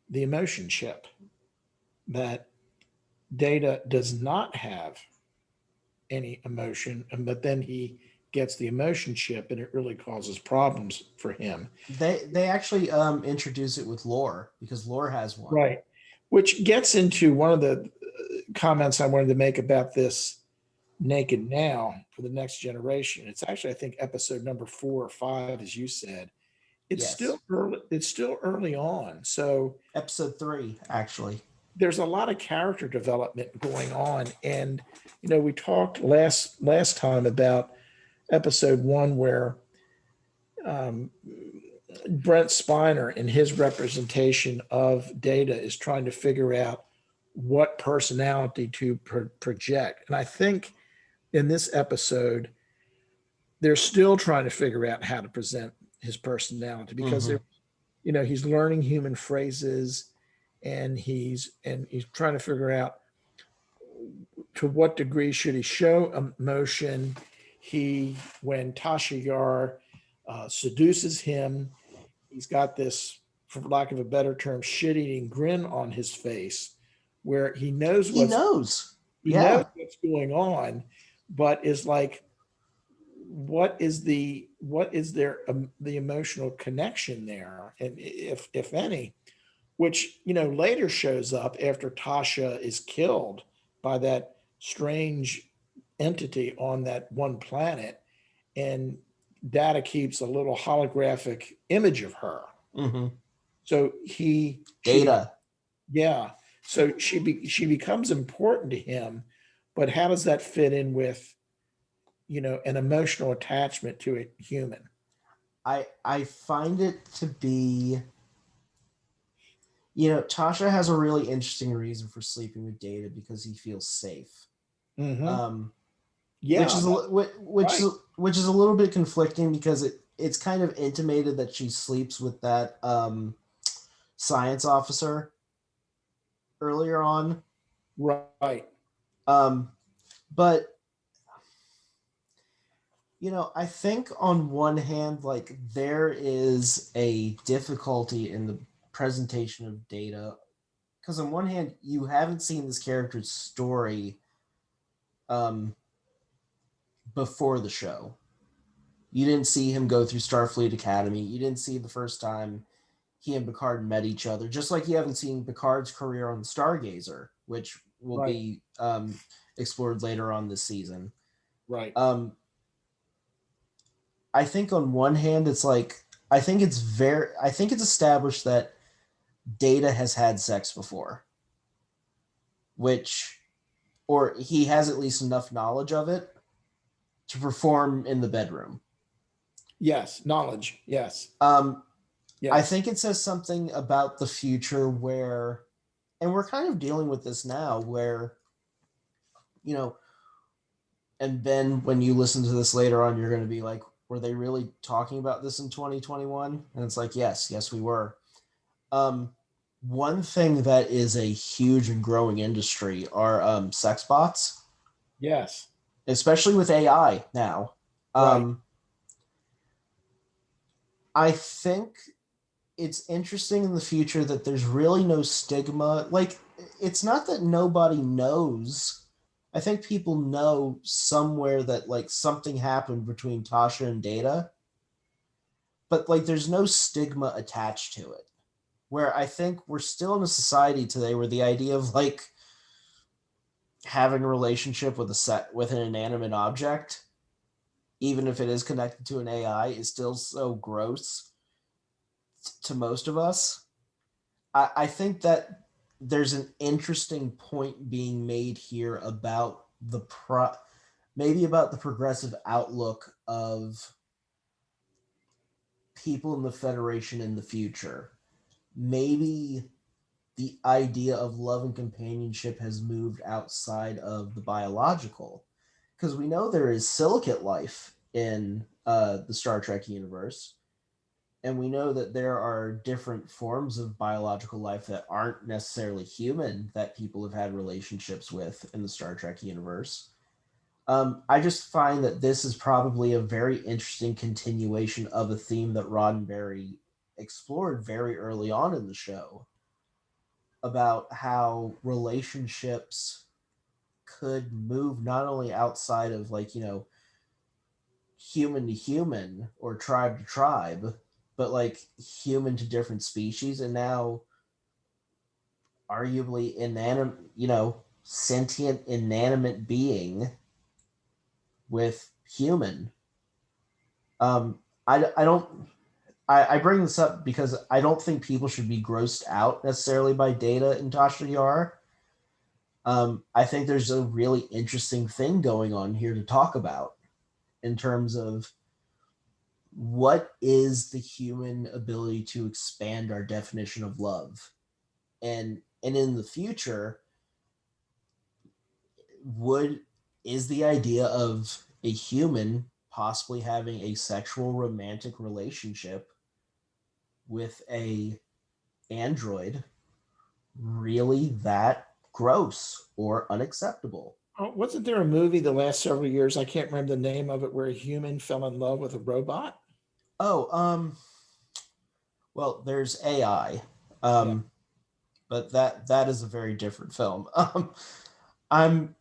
the emotion chip, that Data does not have any emotion, but then he gets the emotion chip and it really causes problems for him. They actually introduce it with Lore, because Lore has one. Right. Which gets into one of the comments I wanted to make about this Naked Now for the Next Generation. It's actually, I think, episode number 4 or 5, as you said. it's Yes. still early. It's still early on, so Episode 3, actually. there's a lot of character development going on. And we talked last time about episode 1 where um, Brent Spiner in his representation of Data is trying to figure out what personality to project. And I think in this episode, they're still trying to figure out how to present his personality because Mhm. he's learning human phrases and he's trying to figure out to what degree should he show emotion. When Tasha Yar seduces him, he's got this, for lack of a better term, shit-eating grin on his face, where he knows He knows. he knows Yeah. what's going on, but is like, what is there the emotional connection there, and if any, which later shows up after Tasha is killed by that strange entity on that one planet, and Data keeps a little holographic image of her. Hmm. So Data. yeah. So she becomes important to him, but how does that fit in with an emotional attachment to a human? I find it to be, Tasha has a really interesting reason for sleeping with Data because he feels safe. Mm-hmm. Um, which Yeah, is right. which is a little bit conflicting because it's kind of intimated that she sleeps with that science officer earlier on. Right. Um, but I think on one hand, like there is a difficulty in the presentation of Data because on one hand, you haven't seen this character's story um, before the show. You didn't see him go through Starfleet Academy. You didn't see the first time he and Picard met each other. Just like you haven't seen Picard's career on the Stargazer, which will Right. be explored later on this season. Right. I think on one hand, it's like I think it's established that Data has had sex before, which or he has at least enough knowledge of it to perform in the bedroom. Yes. Knowledge. Yes. I Yes. think it says something about the future where, and we're kind of dealing with this now, where, and Ben, when you listen to this later on, you're going to be like, were they really talking about this in 2021? And it's like, yes, we were. Um, One thing that is a huge and growing industry are sex bots, Yes. especially with AI now. Right. I think it's interesting in the future that there's really no stigma. Like, it's not that nobody knows. I think people know somewhere that like something happened between Tasha and Data, but like there's no stigma attached to it. Where I think we're still in a society today where the idea of like having a relationship with with an inanimate object, even if it is connected to an AI, is still so gross to most of us. I think that there's an interesting point being made here about maybe about the progressive outlook of people in the Federation in the future. Maybe the idea of love and companionship has moved outside of the biological, because we know there is silicate life in the Star Trek universe, and we know that there are different forms of biological life that aren't necessarily human that people have had relationships with in the Star Trek universe. I just find that this is probably a very interesting continuation of a theme that Roddenberry explored very early on in the show about how relationships could move not only outside of like, human to human or tribe to tribe, but like human to different species, and now arguably inanimate, sentient inanimate being with human. I don't I bring this up because I don't think people should be grossed out necessarily by Data and Tasha Yar. I think there's a really interesting thing going on here to talk about in terms of what is the human ability to expand our definition of love, and in the future, would is the idea of a human possibly having a sexual romantic relationship with a android really that gross or unacceptable? Wasn't there a movie the last several years? I can't remember the name of it, where a human fell in love with a robot. Oh, well, there's AI, Yeah. um, but that is a very different film. I'm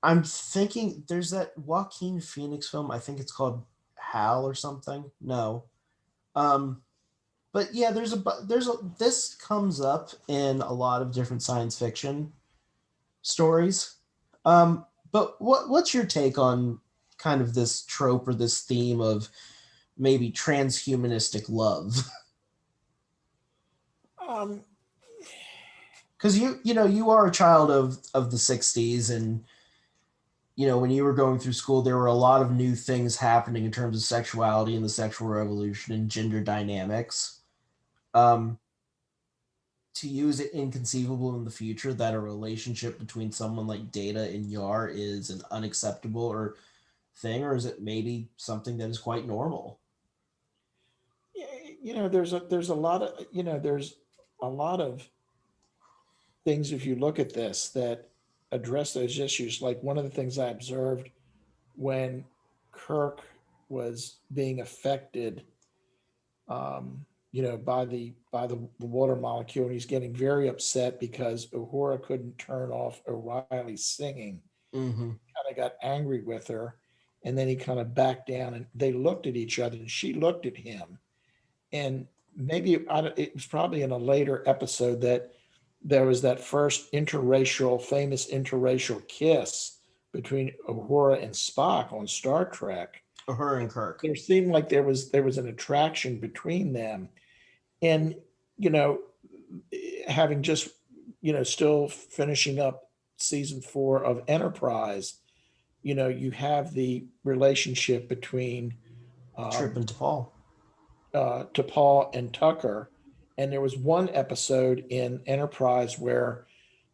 I'm thinking there's that Joaquin Phoenix film. I think it's called Hal or something. No, um, but yeah, there's a this comes up in a lot of different science fiction stories. But what's your take on kind of this trope or this theme of maybe transhumanistic love? Um, Because you are a child of the 60s, and when you were going through school there were a lot of new things happening in terms of sexuality and the sexual revolution and gender dynamics. um to use it inconceivable in the future that a relationship between someone like Data and Yar is an unacceptable or thing, or is it maybe something that is quite normal? there's a lot of there's a lot of things, if you look at this, that address those issues. Like, one of the things I observed when Kirk was being affected, by the water molecule, and he's getting very upset because Uhura couldn't turn off O'Reilly's singing. Mm-hmm. Kind of got angry with her, and then he kind of backed down, and they looked at each other, and she looked at him, and maybe it was probably in a later episode that there was that first famous interracial kiss between Uhura and Spock on Star Trek. Her and Kirk. There seemed like there was an attraction between them, and you know, having just still finishing up season 4 of Enterprise, you have the relationship between Trip um, and Paul. T'Pol and Tucker. And there was one episode in Enterprise where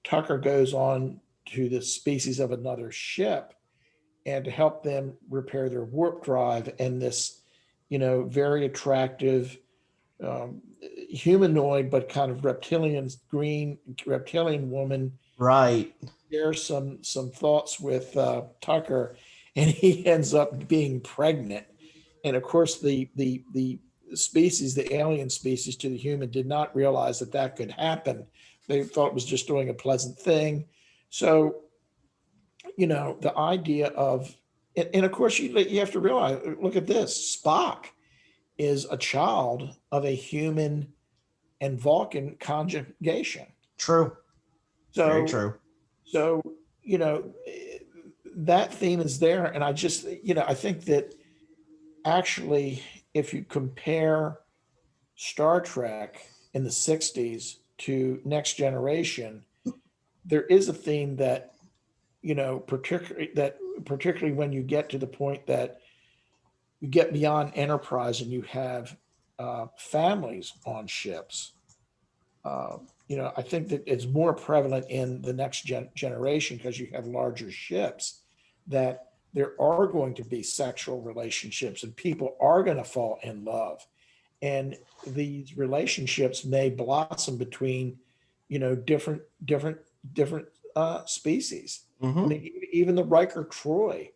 Tucker goes on to the species of another ship and to help them repair their warp drive. And this, very attractive um, humanoid, but kind of green reptilian woman Right. shares some thoughts with Tucker, and he ends up being pregnant. And of course, the species, the alien species to the human, did not realize that that could happen. They thought it was just doing a pleasant thing. So, the idea of, and of course, you have to realize, look at this: Spock is a child of a human and Vulcan conjugation. True. Very So, true. so you know, that theme is there, and I think that actually, if you compare Star Trek in the '60s to Next Generation, there is a theme that particularly when you get to the point that you get beyond Enterprise and you have families on ships. Uh, I think that it's more prevalent in the next generation because you have larger ships, that there are going to be sexual relationships and people are going to fall in love. And these relationships may blossom between, different species. I Mm-hmm. mean, even the Riker Troy,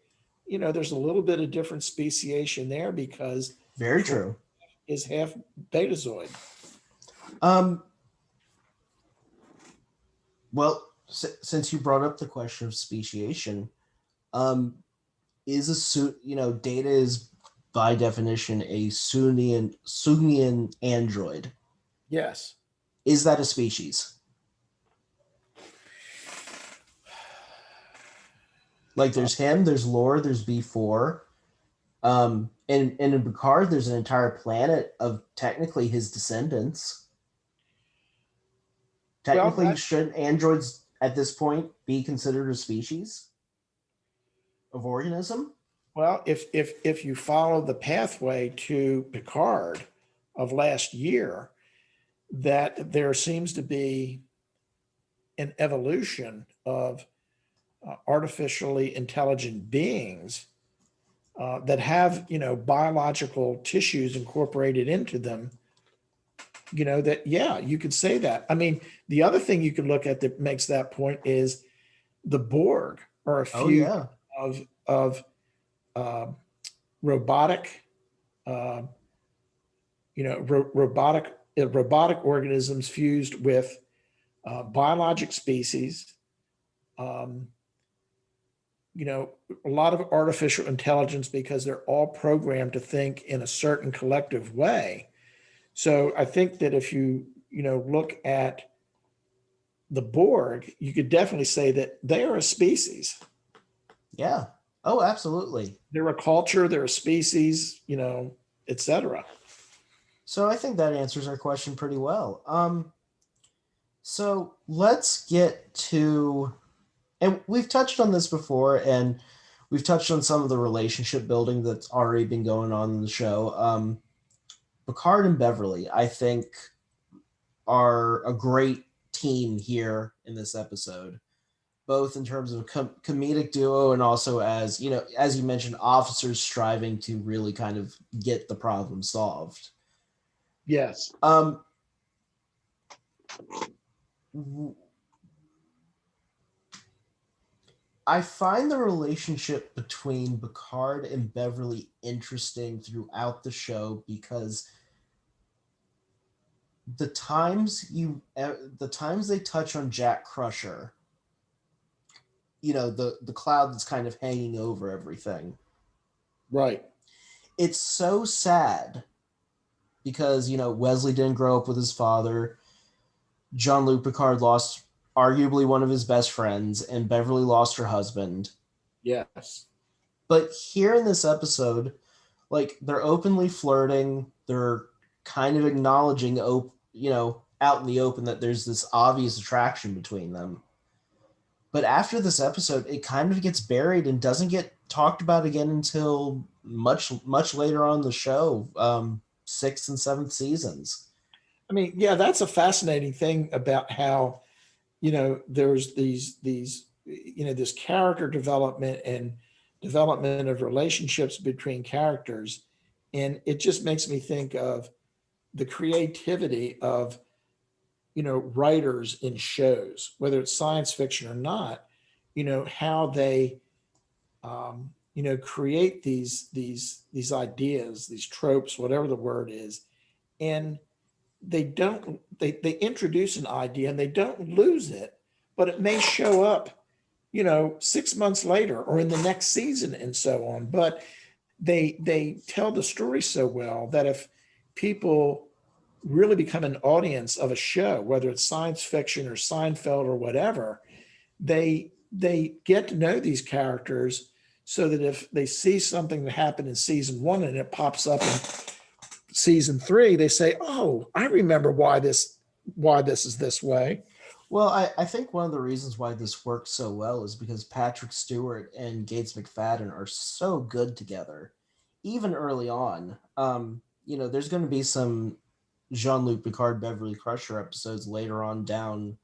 there's a little bit of different speciation there because Very Troy true. is half Betazoid. um well, since you brought up the question of speciation, um is a suit Data is by definition a Sunnian android. Yes. Is that a species? Like, Uh, there's him, there's Lore, there's B4, and in Picard, there's an entire planet of technically his descendants. Well, Technically, should androids at this point be considered a species of organism? well, if you follow the pathway to Picard of last year, that there seems to be an evolution of artificially intelligent beings that have, biological tissues incorporated into them. That, yeah, you could say that. I mean, the other thing you could look at that makes that point is the Borg are a Oh few yeah. of uh, robotic, uh, robotic organisms fused with biologic species. Um, a lot of artificial intelligence because they're all programmed to think in a certain collective way. So I think that if you look at the Borg, you could definitely say that they are a species. Yeah. Oh, absolutely. They're a culture, they're a species, etc. So I think that answers our question pretty well. So let's get to, and we've touched on this before, and we've touched on some of the relationship building that's already been going on in the show. Picard and Beverly, I think, are a great team here in this episode, both in terms of a comedic duo and also as, as you mentioned, officers striving to really kind of get the problem solved. Yes. I find the relationship between Picard and Beverly interesting throughout the show because the times they touch on Jack Crusher, the cloud that's kind of hanging over everything. Right. It's so sad because Wesley didn't grow up with his father. Jean-Luc Picard lost arguably one of his best friends, and Beverly lost her husband. Yes. But here in this episode, like, they're openly flirting. They're kind of acknowledging, out in the open that there's this obvious attraction between them. But after this episode, it kind of gets buried and doesn't get talked about again until much, much later on in the show, sixth and seventh seasons. I mean, yeah, that's a fascinating thing about how, there's these, this character development and development of relationships between characters. And it just makes me think of the creativity of, writers in shows, whether it's science fiction or not, how they, create these ideas, these tropes, whatever the word is. And they introduce an idea and they don't lose it, but it may show up, 6 months later or in the next season and so on. But they tell the story so well that if people really become an audience of a show, whether it's science fiction or Seinfeld or whatever, they get to know these characters so that if they see something that happened in season one and it pops up in season three, they say, "Oh, I remember why this is this way." Well, I think one of the reasons why this works so well is because Patrick Stewart and Gates McFadden are so good together, even early on. There's going to be some Jean-Luc Picard Beverly Crusher episodes later on down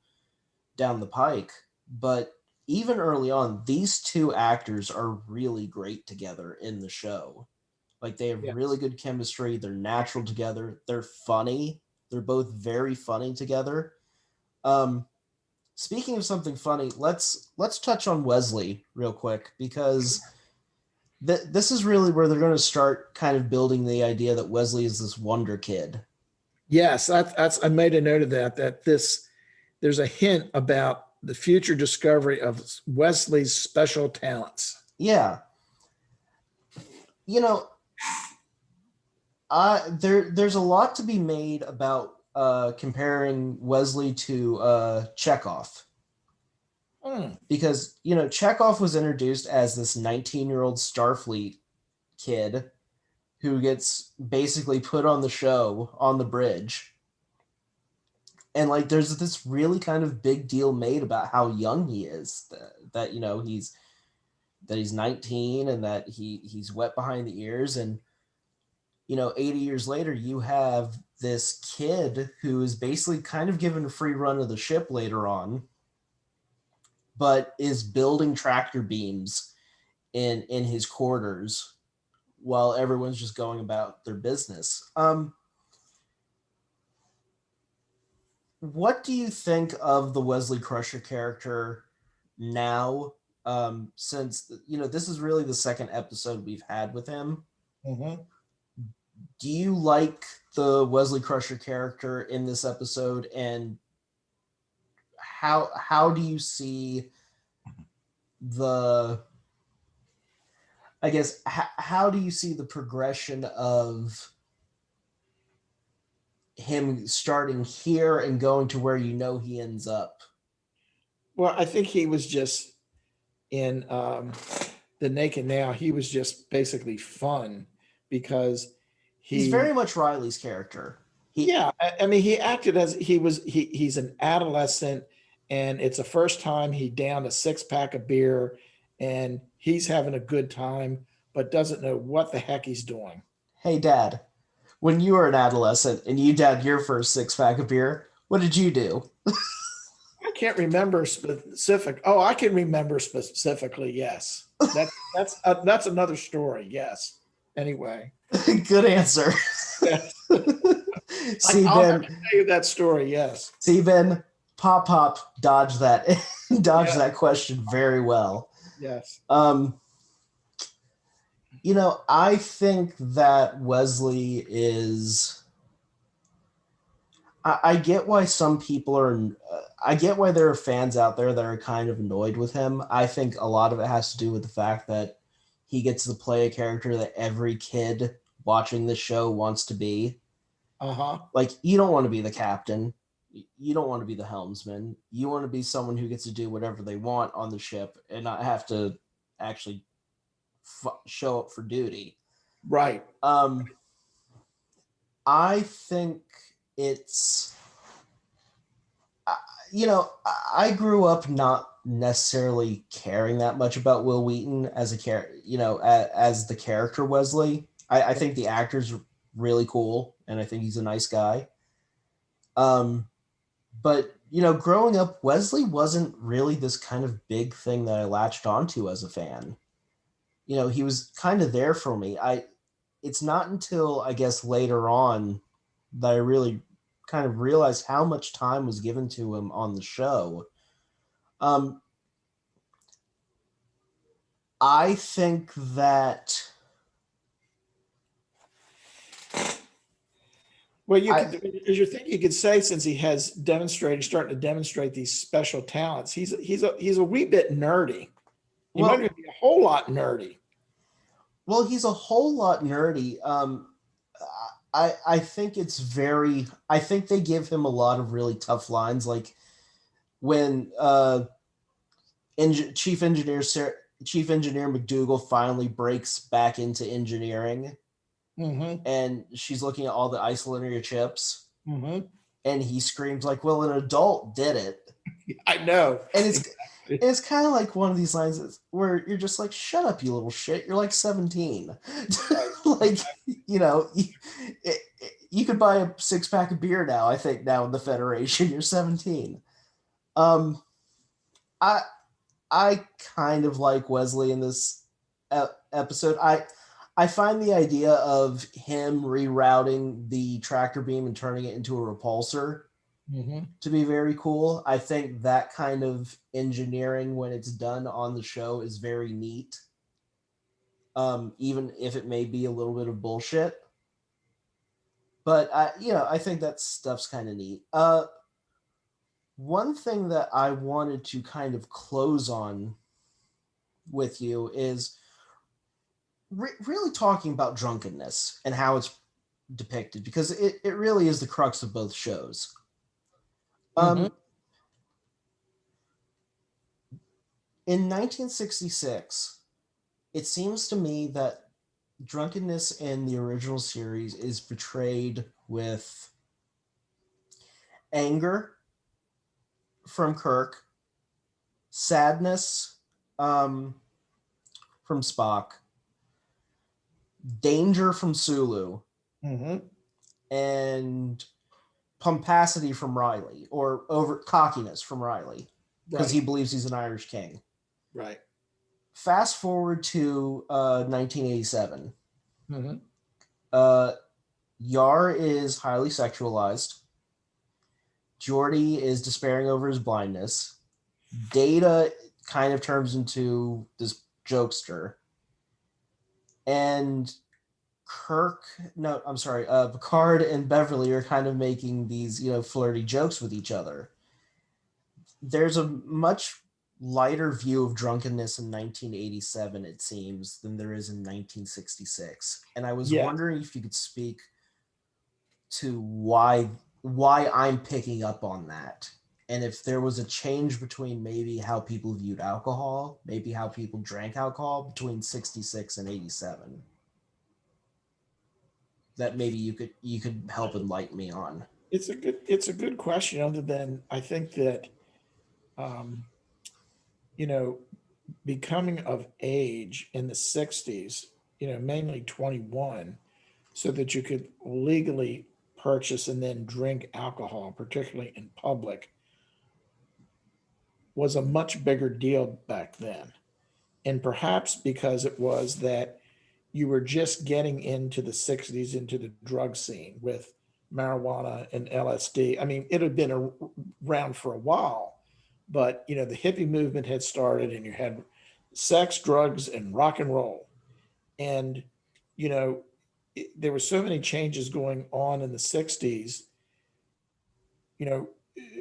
the pike, but even early on, these two actors are really great together in the show. Like, they have really Yes. good chemistry. They're natural together. They're funny. They're both very funny together. Um, Speaking of something funny, let's touch on Wesley real quick because this is really where they're going to start kind of building the idea that Wesley is this wonder kid. Yes, that's I made a note of that there's a hint about the future discovery of Wesley's special talents. Yeah, you know, there's a lot to be made about comparing Wesley to Chekhov. Because, Chekhov was introduced as this 19-year-old Starfleet kid who gets basically put on the show on the bridge. And like there's this really kind of big deal made about how young he is, that you know he's 19 and that he's wet behind the ears. And you know 80 years later you have this kid who is basically kind of given a free run of the ship later on, but is building tractor beams in his quarters while everyone's just going about their business. What do you think of the Wesley Crusher character now? Since you know this is really the second episode we've had with him. Mm-hmm. Do you like the Wesley Crusher character in this episode, and how do you see the I guess how do you see the progression of him starting here and going to where you know he ends up? Well, I think he was just in the Naked Now. He was just basically fun because He's very much Riley's character. I mean, he acted as he's an adolescent, and it's the first time he downed a 6-pack of beer, and he's having a good time, but doesn't know what the heck he's doing. Hey, Dad, when you were an adolescent and you downed your first 6-pack of beer, what did you do? I can't remember specific. Oh, I can remember specifically. Yes, that's another story. Yes. Anyway, Good answer. yes. See, I'll have Ben. to tell you that story. Yes. See, Ben. Pop dodged that dodged Yeah. that question very well. Yes. You know, I think that Wesley is. I get why some people are. I get why there are fans out there that are kind of annoyed with him. I think a lot of it has to do with the fact that he gets to play a character that every kid watching the show wants to be. Uh-huh. Like, you don't want to be the captain. You don't want to be the helmsman. You want to be someone who gets to do whatever they want on the ship and not have to actually show up for duty. Right. I think it's, you know, I grew up not necessarily caring that much about Will Wheaton as a character, you know, as the character Wesley. I think the actor's really cool, and I think he's a nice guy. But you know, growing up, Wesley wasn't really this kind of big thing that I latched onto as a fan. You know, he was kind of there for me. It's not until I guess later on that I really kind of realized how much time was given to him on the show. I think that Well, as you think you could say, since he has starting to demonstrate these special talents, he's a wee bit nerdy. He well, might be a whole lot nerdy. well, he's a whole lot nerdy. I think it's very. I think they give him a lot of really tough lines, like when Chief Engineer McDougal finally breaks back into engineering, Mm-hmm. and she's looking at all the isolinear chips, Mm-hmm. and he screams like, "Well, an adult did it," I know. and it's kind of like one of these lines where you're just like, "Shut up, you little shit! You're like 17." Like, you know, you could buy a 6-pack of beer now. I think now in the Federation, you're 17. I I kind of like Wesley in this episode. I find the idea of him rerouting the tractor beam and turning it into a repulsor Mm-hmm. to be very cool. I think that kind of engineering, when it's done on the show, is very neat. Even if it may be a little bit of bullshit. But I think that stuff's kind of neat. One thing that I wanted to kind of close on with you is really talking about drunkenness and how it's depicted, because it really is the crux of both shows. Mm-hmm. In 1966, it seems to me that drunkenness in the original series is portrayed with anger from Kirk, sadness from Spock, danger from Sulu, Mm-hmm. and pomposity from Riley, or over cockiness from Riley, because he Right. believes he's an Irish king. Right. Fast forward to 1987. Mm-hmm. Uh, Yar is highly sexualized. Geordi is despairing over his blindness. Data kind of turns into this jokester. And Picard and Beverly are kind of making these, flirty jokes with each other. There's a much lighter view of drunkenness in 1987, it seems, than there is in 1966. And I was Yeah. wondering if you could speak to why I'm picking up on that. And if there was a change between maybe how people viewed alcohol, maybe how people drank alcohol between 66 and 87, that maybe you could help enlighten me on. It's a good question. Other than I think that um, you know, becoming of age in the 60s, mainly 21, so that you could legally purchase and then drink alcohol, particularly in public, was a much bigger deal back then. And perhaps because it was that you were just getting into the 60s, into the drug scene with marijuana and LSD. I mean, it had been around for a while, but the hippie movement had started, and you had sex, drugs, and rock and roll. And you know, there were so many changes going on in the 60s, you know,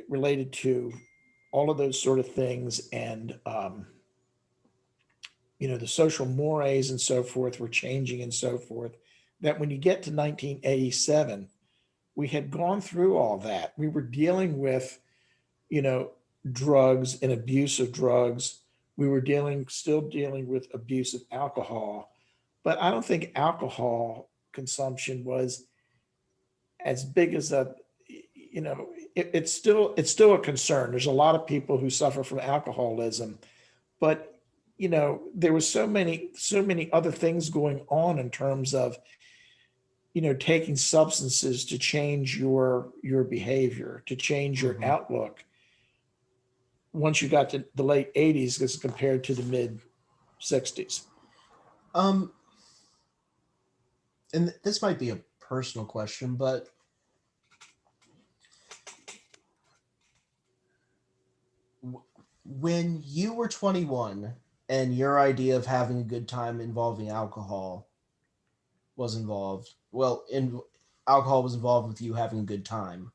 related to all of those sort of things. And the social mores and so forth were changing and so forth, that when you get to 1987, we had gone through all that. We were dealing with, you know, drugs and abuse of drugs. We were still dealing with abuse of alcohol, but I don't think alcohol consumption was as big as it's still a concern. There's a lot of people who suffer from alcoholism, but there was so many other things going on in terms of taking substances to change your behavior, to change your Mm-hmm. outlook once you got to the late 80s as compared to the mid 60s. Um, and this might be a personal question, but when you were 21 and your idea of having a good time involving alcohol was involved, alcohol was involved with you having a good time.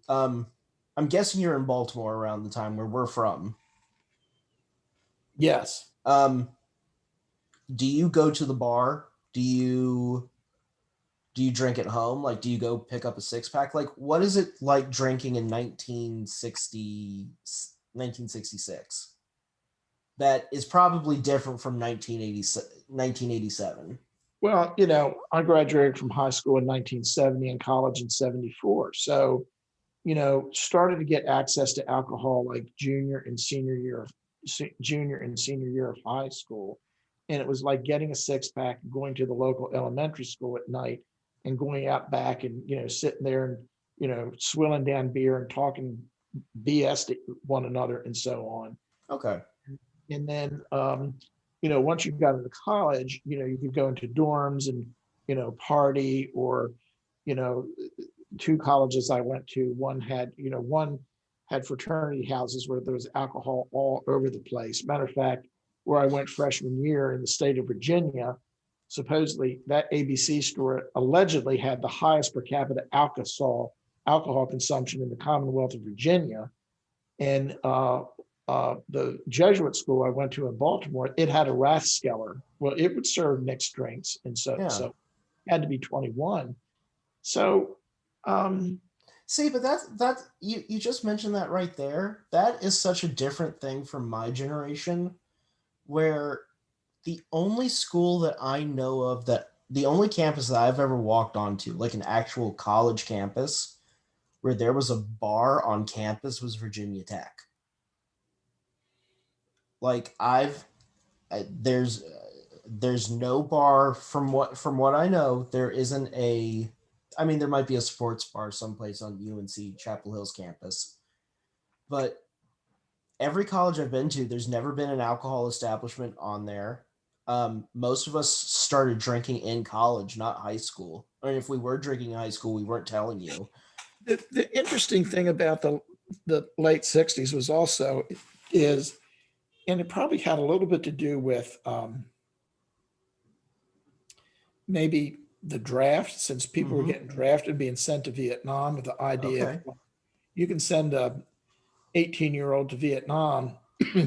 Um, I'm guessing you're in Baltimore around the time where we're from. Yes. Um, do you go to the bar? Do you drink at home? Like, do you go pick up a six pack? Like, what is it like drinking in 1966? That is probably different from 1987. Well, I graduated from high school in 1970 and college in 74. So, started to get access to alcohol like junior and senior year of high school. And it was like getting a six pack, going to the local elementary school at night and going out back and, sitting there and, swilling down beer and talking BS to one another and so on. Okay. And then, once you got into college, you could go into dorms and, party, or, you know, two colleges I went to, one had fraternity houses where there was alcohol all over the place. Matter of fact, where I went freshman year in the state of Virginia, supposedly that ABC store allegedly had the highest per capita alcohol consumption in the Commonwealth of Virginia. And the Jesuit school I went to in Baltimore, it had a Rathskeller. Well, it would serve mixed drinks, and so Yeah. so had to be 21. So, See, but that you just mentioned that right there. That is such a different thing from my generation, where The only school that I know of the only campus that I've ever walked onto, like an actual college campus, where there was a bar on campus was Virginia Tech. Like there's no bar from what I know. There isn't a. I mean, there might be a sports bar someplace on UNC Chapel Hill's campus, but every college I've been to, there's never been an alcohol establishment on there. Most of us started drinking in college, not high school. I mean, if we were drinking in high school, we weren't telling you. The interesting thing about the late 60s was also is, and it probably had a little bit to do with maybe the draft, since people were Mhm. getting drafted, being sent to Vietnam with the idea Okay. of you can send a 18-year-old to Vietnam,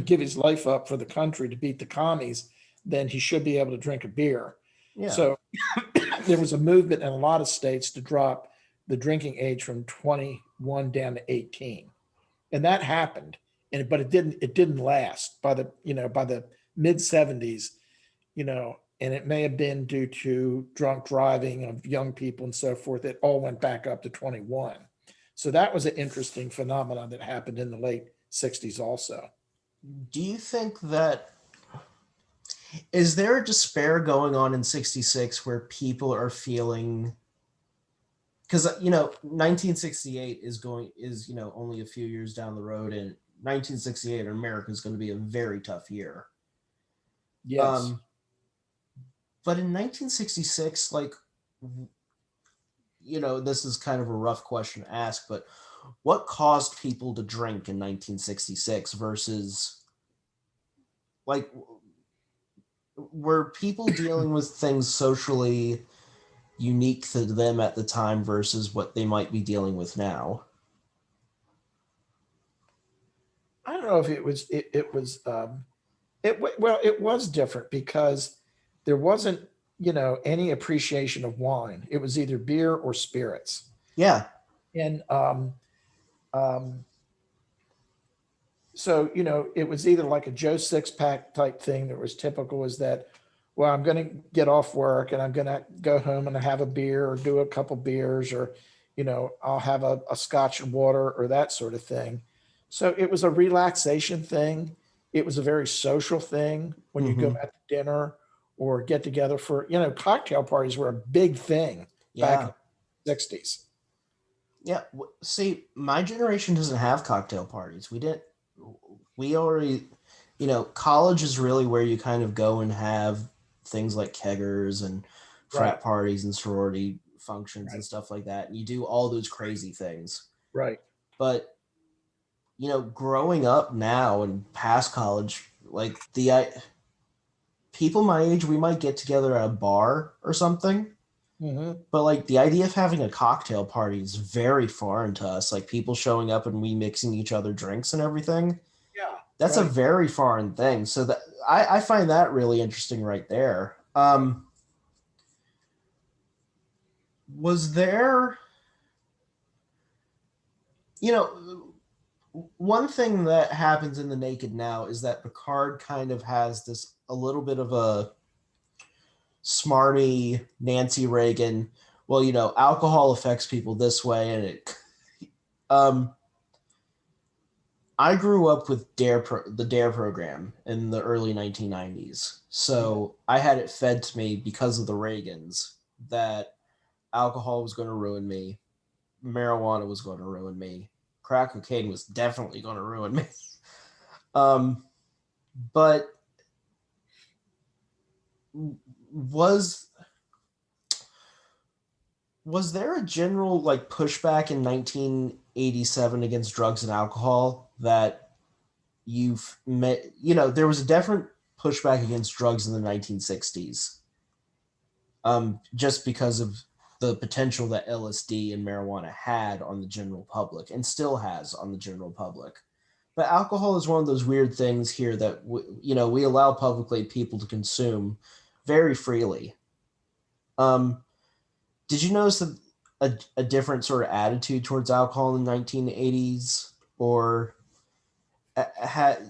give his life up for the country to beat the commies, then he should be able to drink a beer. Yeah. So there was a movement in a lot of states to drop the drinking age from 21 down to 18. And that happened. But it didn't last by the mid 70s, and it may have been due to drunk driving of young people and so forth. It all went back up to 21. So that was an interesting phenomenon that happened in the late 60s also. Do you think that is there a despair going on in 66 where people are feeling because 1968 is only a few years down the road, and 1968 in America is going to be a very tough year. Yes. Um, but in 1966, like, this is kind of a rough question to ask, but what caused people to drink in 1966 versus, like, were people dealing with things socially unique to them at the time versus what they might be dealing with now? I don't know if it was different because there wasn't, any appreciation of wine. It was either beer or spirits. Yeah. And um, so, it was either like a Joe six pack type thing that was typical, is that, well, I'm going to get off work and I'm going to go home and have a beer or do a couple beers, or, I'll have a scotch and water or that sort of thing. So it was a relaxation thing. It was a very social thing when you go Mm-hmm. out to dinner or get together for, cocktail parties were a big thing back in Yeah. the 60s. Yeah. See, my generation doesn't have cocktail parties. We already, college is really where you kind of go and have things like keggers and Right, frat parties and sorority functions and right, stuff like that. And you do all those crazy things. right. But, growing up now and past college, like people my age, we might get together at a bar or something. Hmm. But like the idea of having a cocktail party is very foreign to us. Like people showing up and we mixing each other drinks and everything. Yeah, That's a right. very foreign thing. So that I find that really interesting right there. Was there, you know, one thing that happens in the Naked Now is that Picard kind of has this a little bit of a smarty Nancy Reagan. Well, alcohol affects people this way, and um, I grew up with the Dare program in the early 1990s. Yeah. So I had it fed to me because of the Reagans that alcohol was going to ruin me, marijuana was going to ruin me, crack cocaine was definitely going to ruin me. Um, but was was there a general like pushback in 1987 against drugs and alcohol that you've met? There was a different pushback against drugs in the 1960s, just because of the potential that LSD and marijuana had on the general public and still has on the general public. But alcohol is one of those weird things here that we allow publicly people to consume very freely. Um, did you notice that a different sort of attitude towards alcohol in the 1980s? Or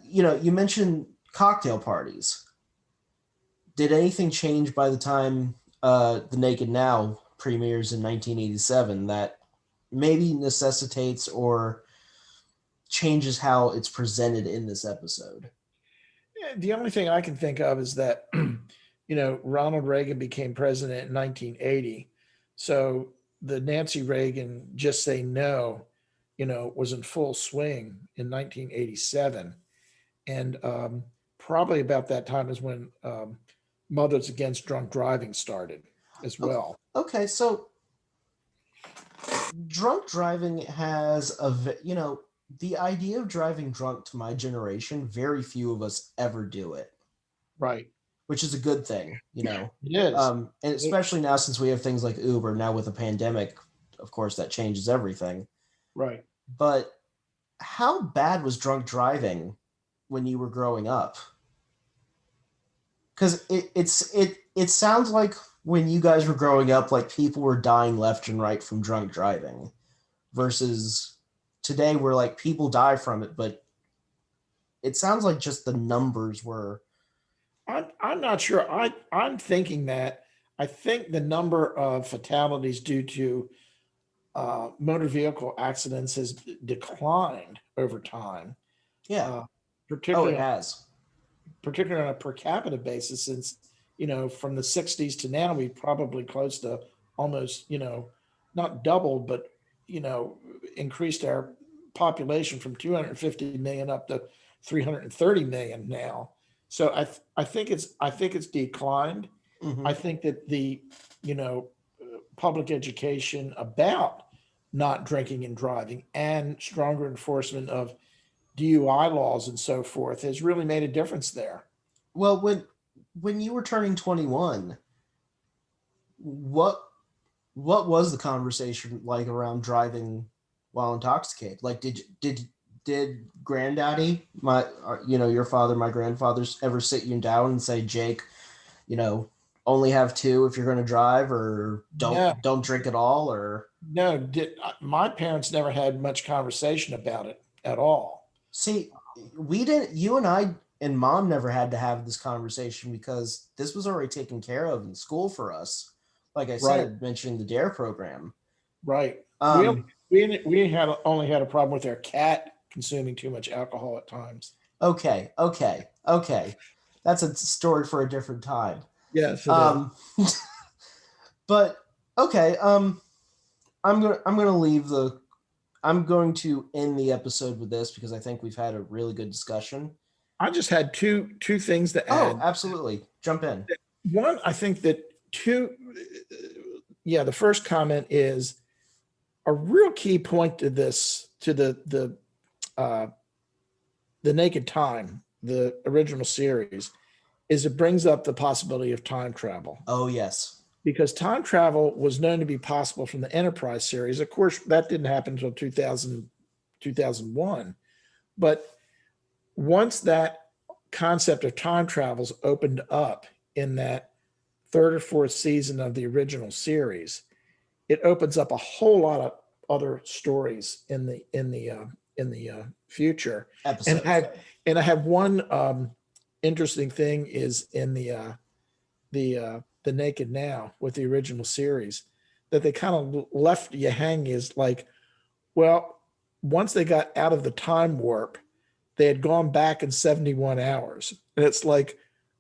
you mentioned cocktail parties. did anything change by the time The Naked Now premieres in 1987 that maybe necessitates or changes how it's presented in this episode? The only thing I can think of is that, Ronald Reagan became president in 1980. So the Nancy Reagan just say no, was in full swing in 1987. And probably about that time is when Mothers Against Drunk Driving started as well. Okay, so drunk driving has the idea of driving drunk to my generation, very few of us ever do it, Right. which is a good thing, It is. and especially now since we have things like Uber now with a pandemic, of course, that changes everything. Right. But how bad was drunk driving when you were growing up? Because it sounds like when you guys were growing up, like people were dying left and right from drunk driving, versus today where like people die from it, but it sounds like just the numbers were. I'm not sure. I'm thinking that I think the number of fatalities due to motor vehicle accidents has declined over time. Yeah. Uh, Oh, particularly it has. particularly on a per capita basis, since from the 60s to now, we probably close to almost not doubled, but increased our population from 250 million up to 330 million now. So I think it's declined. Mhm. I think that the public education about not drinking and driving and stronger enforcement of DUI laws and so forth has really made a difference there. Well, when you were turning 21, what was the conversation like around driving while intoxicated? Like, did granddaddy, your father, my grandfather's, ever sit you down and say, Jake, you know, only have two if you're going to drive, or No, don't drink at all, or no, my parents never had much conversation about it at all. see, we didn't. You and I and mom never had to have this conversation because this was already taken care of in school for us. Like I Right, said, mentioning the DARE program. right. We Um, we had only had a problem with our cat consuming too much alcohol at times. okay. That's a story for a different time. Yes, it is. Um, but okay. I'm gonna leave the. I'm going to end the episode with this because I think we've had a really good discussion. I just had two things to Oh, add. absolutely. Jump in. One, I think that yeah, the first comment is a real key point to this, to uh, the Naked Time, the original series, is it brings up the possibility of time travel, Oh, yes. because time travel was known to be possible from the Enterprise series. Of course, that didn't happen until 2001. But once that concept of time travels opened up in that third or fourth season of the original series, it opens up a whole lot of other stories in the future. And Episode. I have one interesting thing is in the Naked Now with the original series, that they kind of left you hanging, is like, well, once they got out of the time warp, they had gone back in 71 hours. And it's like,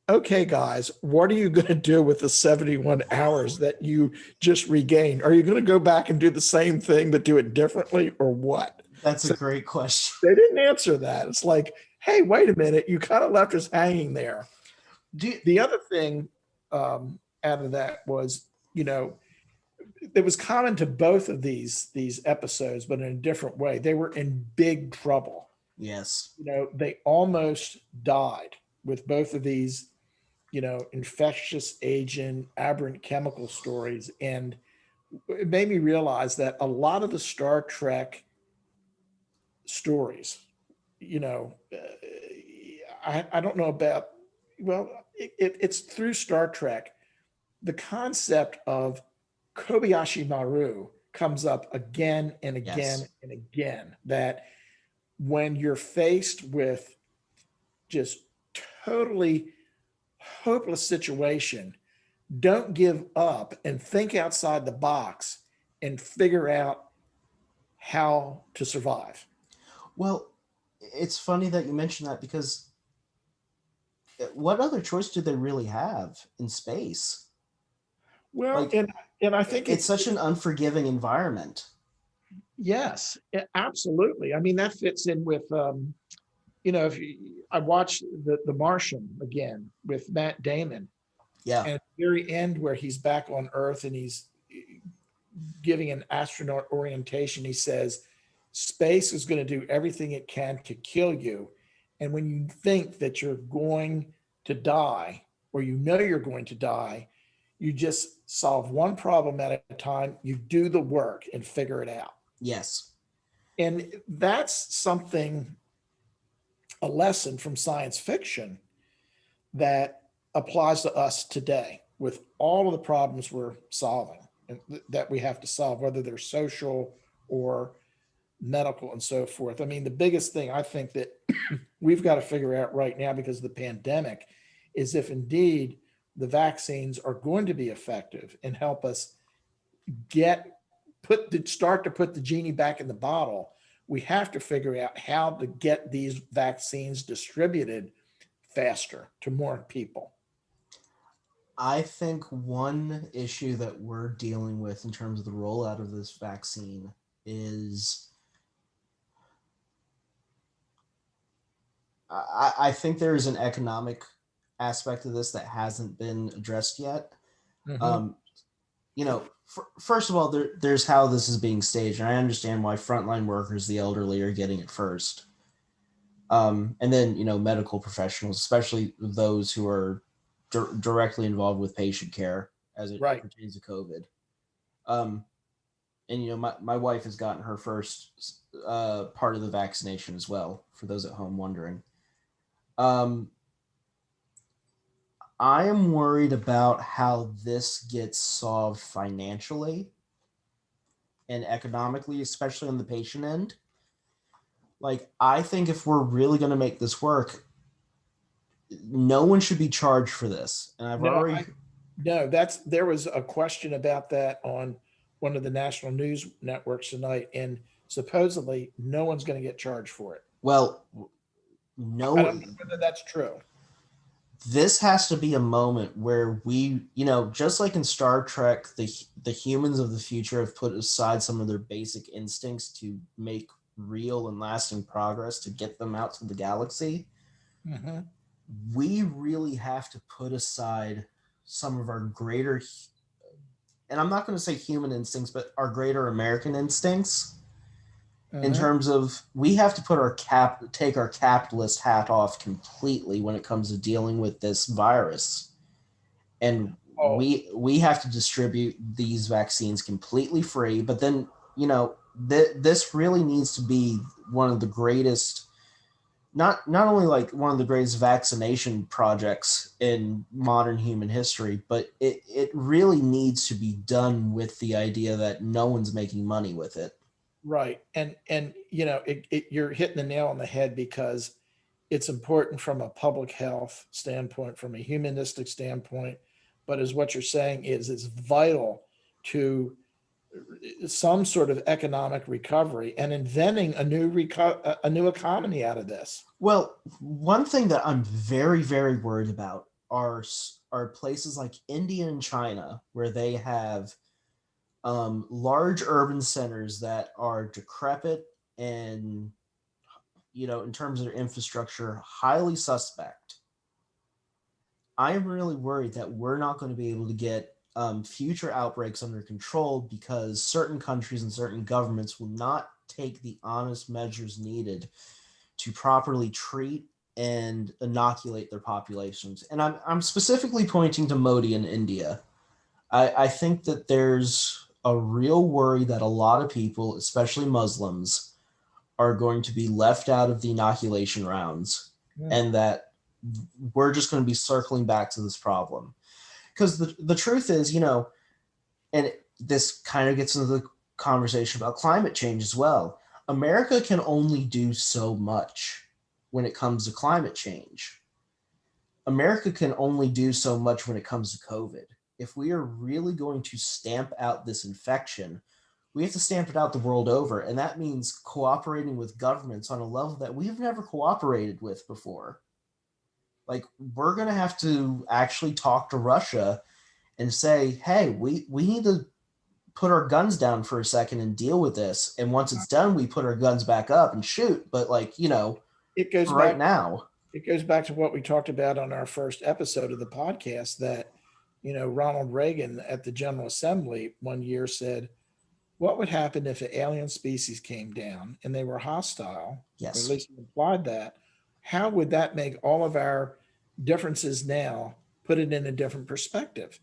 okay, guys, what are you going to do with the 71 hours that you just regained? Are you going to go back and do the same thing, but do it differently, or what? That's a So great question. they didn't answer that. It's like, hey, wait a minute. You kind of left us hanging there. The other thing out of that was, it was common to both of these episodes, but in a different way. They were in big trouble. Yes. They almost died with both of these, infectious agent, aberrant chemical stories. And it made me realize that a lot of the Star Trek stories, I don't know about, well, it's through Star Trek. The concept of Kobayashi Maru comes up again and again Yes. and again, that when you're faced with just totally hopeless situation, don't give up and think outside the box and figure out how to survive. Well, it's funny that you mentioned that, because what other choice do they really have in space? Well, Like, and I think it's such an unforgiving environment. yes, absolutely. I mean, that fits in with if I watched the Martian again with Matt Damon, Yeah. and at the very end where he's back on Earth and he's giving an astronaut orientation, he says, space is going to do everything it can to kill you. And when you think that you're going to die, or you're going to die, you just solve one problem at a time. You do the work and figure it out. Yes. And that's something, a lesson from science fiction that applies to us today with all of the problems we're solving and that we have to solve, whether they're social or medical and so forth. I mean, the biggest thing I think that we've got to figure out right now because of the pandemic is if indeed the vaccines are going to be effective and help us start to put the genie back in the bottle. We have to figure out how to get these vaccines distributed faster to more people. I think one issue that we're dealing with in terms of the rollout of this vaccine is I think there is an economic aspect of this that hasn't been addressed yet. Mhm. First of all, there's how this is being staged, and I understand why frontline workers, the elderly, are getting it first. And then, medical professionals, especially those who are directly involved with patient care as it Right. pertains to COVID. And, my wife has gotten her first part of the vaccination as well, for those at home wondering. I am worried about how this gets solved financially and economically, especially on the patient end. Like, I think if we're really going to make this work, no one should be charged for this. And I've already. No, there was a question about that on one of the national news networks tonight, and supposedly no one's going to get charged for it. Well, I no, don't know whether that's true. this has to be a moment where we, just like in Star Trek, the humans of the future have put aside some of their basic instincts to make real and lasting progress to get them out to the galaxy. Mm-hmm. We really have to put aside some of our greater, and I'm not going to say human instincts, but our greater American instincts. In terms of, we have to take our capitalist hat off completely when it comes to dealing with this virus, and we have to distribute these vaccines completely free. But then, this really needs to be one of the greatest, not only like one of the greatest vaccination projects in modern human history, but it really needs to be done with the idea that no one's making money with it. Right. And you're hitting the nail on the head, because it's important from a public health standpoint, from a humanistic standpoint, but as what you're saying is, it's vital to some sort of economic recovery and inventing a new economy out of this. Well, one thing that I'm very, very worried about are places like India and China, where they have large urban centers that are decrepit and, in terms of their infrastructure, highly suspect. I am really worried that we're not going to be able to get future outbreaks under control, because certain countries and certain governments will not take the honest measures needed to properly treat and inoculate their populations. And I'm specifically pointing to Modi in India. I think that there's a real worry that a lot of people, especially Muslims, are going to be left out of the inoculation rounds, and that we're just going to be circling back to this problem. Because the truth is, and this kind of gets into the conversation about climate change as well. America can only do so much when it comes to climate change. America can only do so much when it comes to COVID. If we are really going to stamp out this infection, we have to stamp it out the world over. And that means cooperating with governments on a level that we've never cooperated with before. Like, we're going to have to actually talk to Russia and say, hey, we need to put our guns down for a second and deal with this. And once it's done, we put our guns back up and shoot. But, like, you know, It goes for back, right now. it goes back to what we talked about on our first episode of the podcast, that, Ronald Reagan at the General Assembly one year said, what would happen if an alien species came down and they were hostile? Yes. Or at least implied that. How would that make all of our differences now, put it in a different perspective?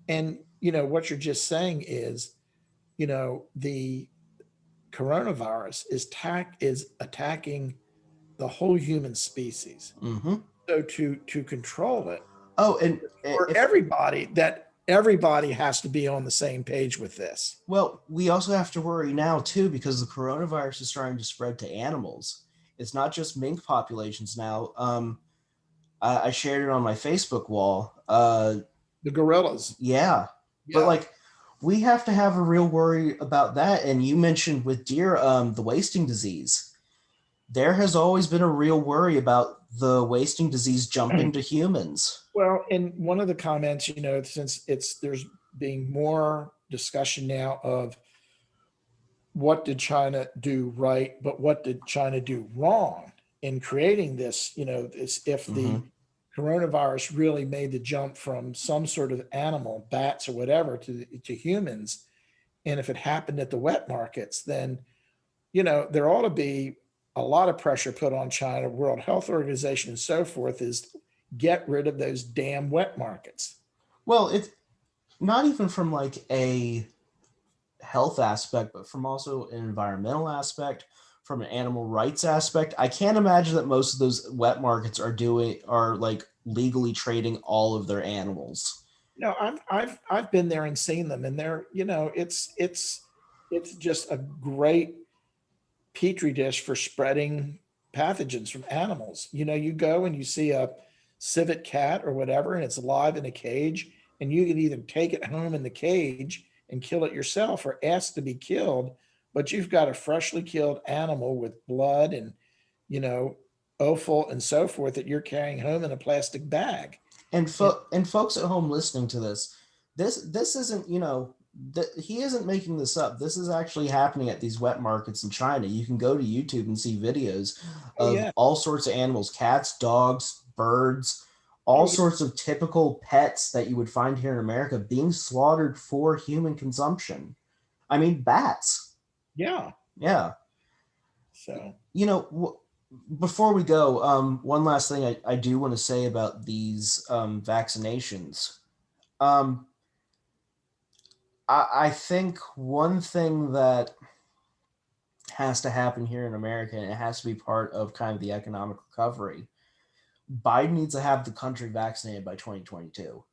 And, what you're just saying is, the coronavirus is attacking the whole human species. Mm-hmm. So to control it, Oh, and for everybody has to be on the same page with this. well, we also have to worry now too, because the coronavirus is starting to spread to animals. It's not just mink populations now. I shared it on my Facebook wall. The gorillas. Yeah, but like, we have to have a real worry about that. And you mentioned with deer, the wasting disease. There has always been a real worry about the wasting disease jumping to humans. Well, in one of the comments, since there's being more discussion now of what did China do right, but what did China do wrong in creating this, if the coronavirus really made the jump from some sort of animal, bats or whatever, to humans, and if it happened at the wet markets, then, there ought to be a lot of pressure put on China, World Health Organization and so forth, is get rid of those damn wet markets. Well, it's not even from like a health aspect, but from also an environmental aspect, from an animal rights aspect. I can't imagine that most of those wet markets are like legally trading all of their animals. No, I've been there and seen them, and they're, it's just a great petri dish for spreading pathogens from animals. You go and you see a civet cat or whatever, and it's alive in a cage, and you can either take it home in the cage and kill it yourself or ask to be killed, but you've got a freshly killed animal with blood and, offal and so forth that you're carrying home in a plastic bag. And folks at home listening to this isn't, he isn't making this up. This is actually happening at these wet markets in China. You can go to YouTube and see videos of all sorts of animals, cats, dogs, birds, all sorts of typical pets that you would find here in America being slaughtered for human consumption. I mean, bats. Yeah. Yeah. So, before we go, one last thing I do want to say about these vaccinations. I think one thing that has to happen here in America, and it has to be part of kind of the economic recovery, Biden needs to have the country vaccinated by 2022.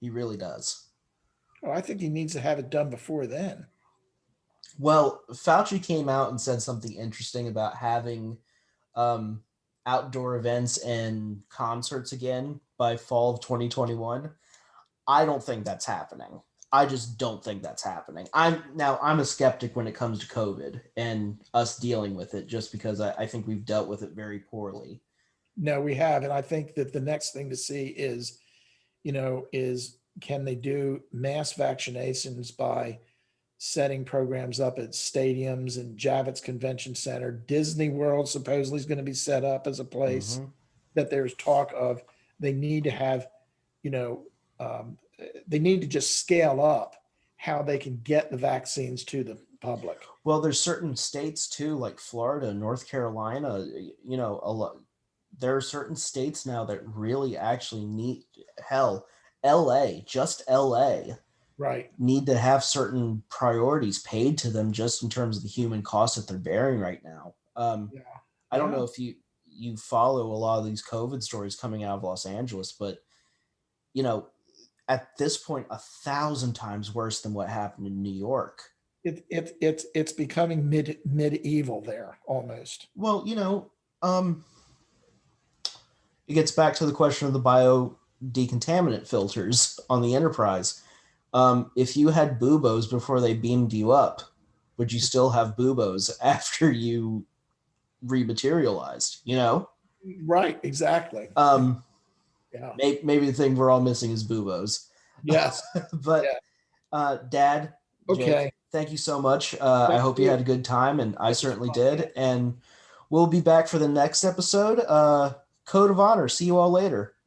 He really does. Oh, I think he needs to have it done before then. Well, Fauci came out and said something interesting about having outdoor events and concerts again by fall of 2021. I don't think that's happening. I just don't think that's happening. I'm a skeptic when it comes to COVID and us dealing with it, just because I think we've dealt with it very poorly. No, we have. And I think that the next thing to see is, can they do mass vaccinations by setting programs up at stadiums and Javits Convention Center? Disney World supposedly is going to be set up as a place that there's talk of. They need to have, they need to just scale up how they can get the vaccines to the public. Well, there's certain states too, like Florida, North Carolina, a lot. There are certain states now that really actually need, LA, just LA, right, need to have certain priorities paid to them just in terms of the human cost that they're bearing right now. I don't know if you follow a lot of these COVID stories coming out of Los Angeles, but at this point, 1,000 times worse than what happened in New York. It's becoming medieval there almost. Well, it gets back to the question of the bio decontaminant filters on the Enterprise. If you had buboes before they beamed you up, would you still have buboes after you rematerialized? You know, Right. Exactly. um, Yeah. maybe the thing we're all missing is buboes. Yes. But Dad, Jake, Okay. thank you so much. I Thank hope you had a good time, and I certainly did. And we'll be back for the next episode. Code of Honor. See you all later.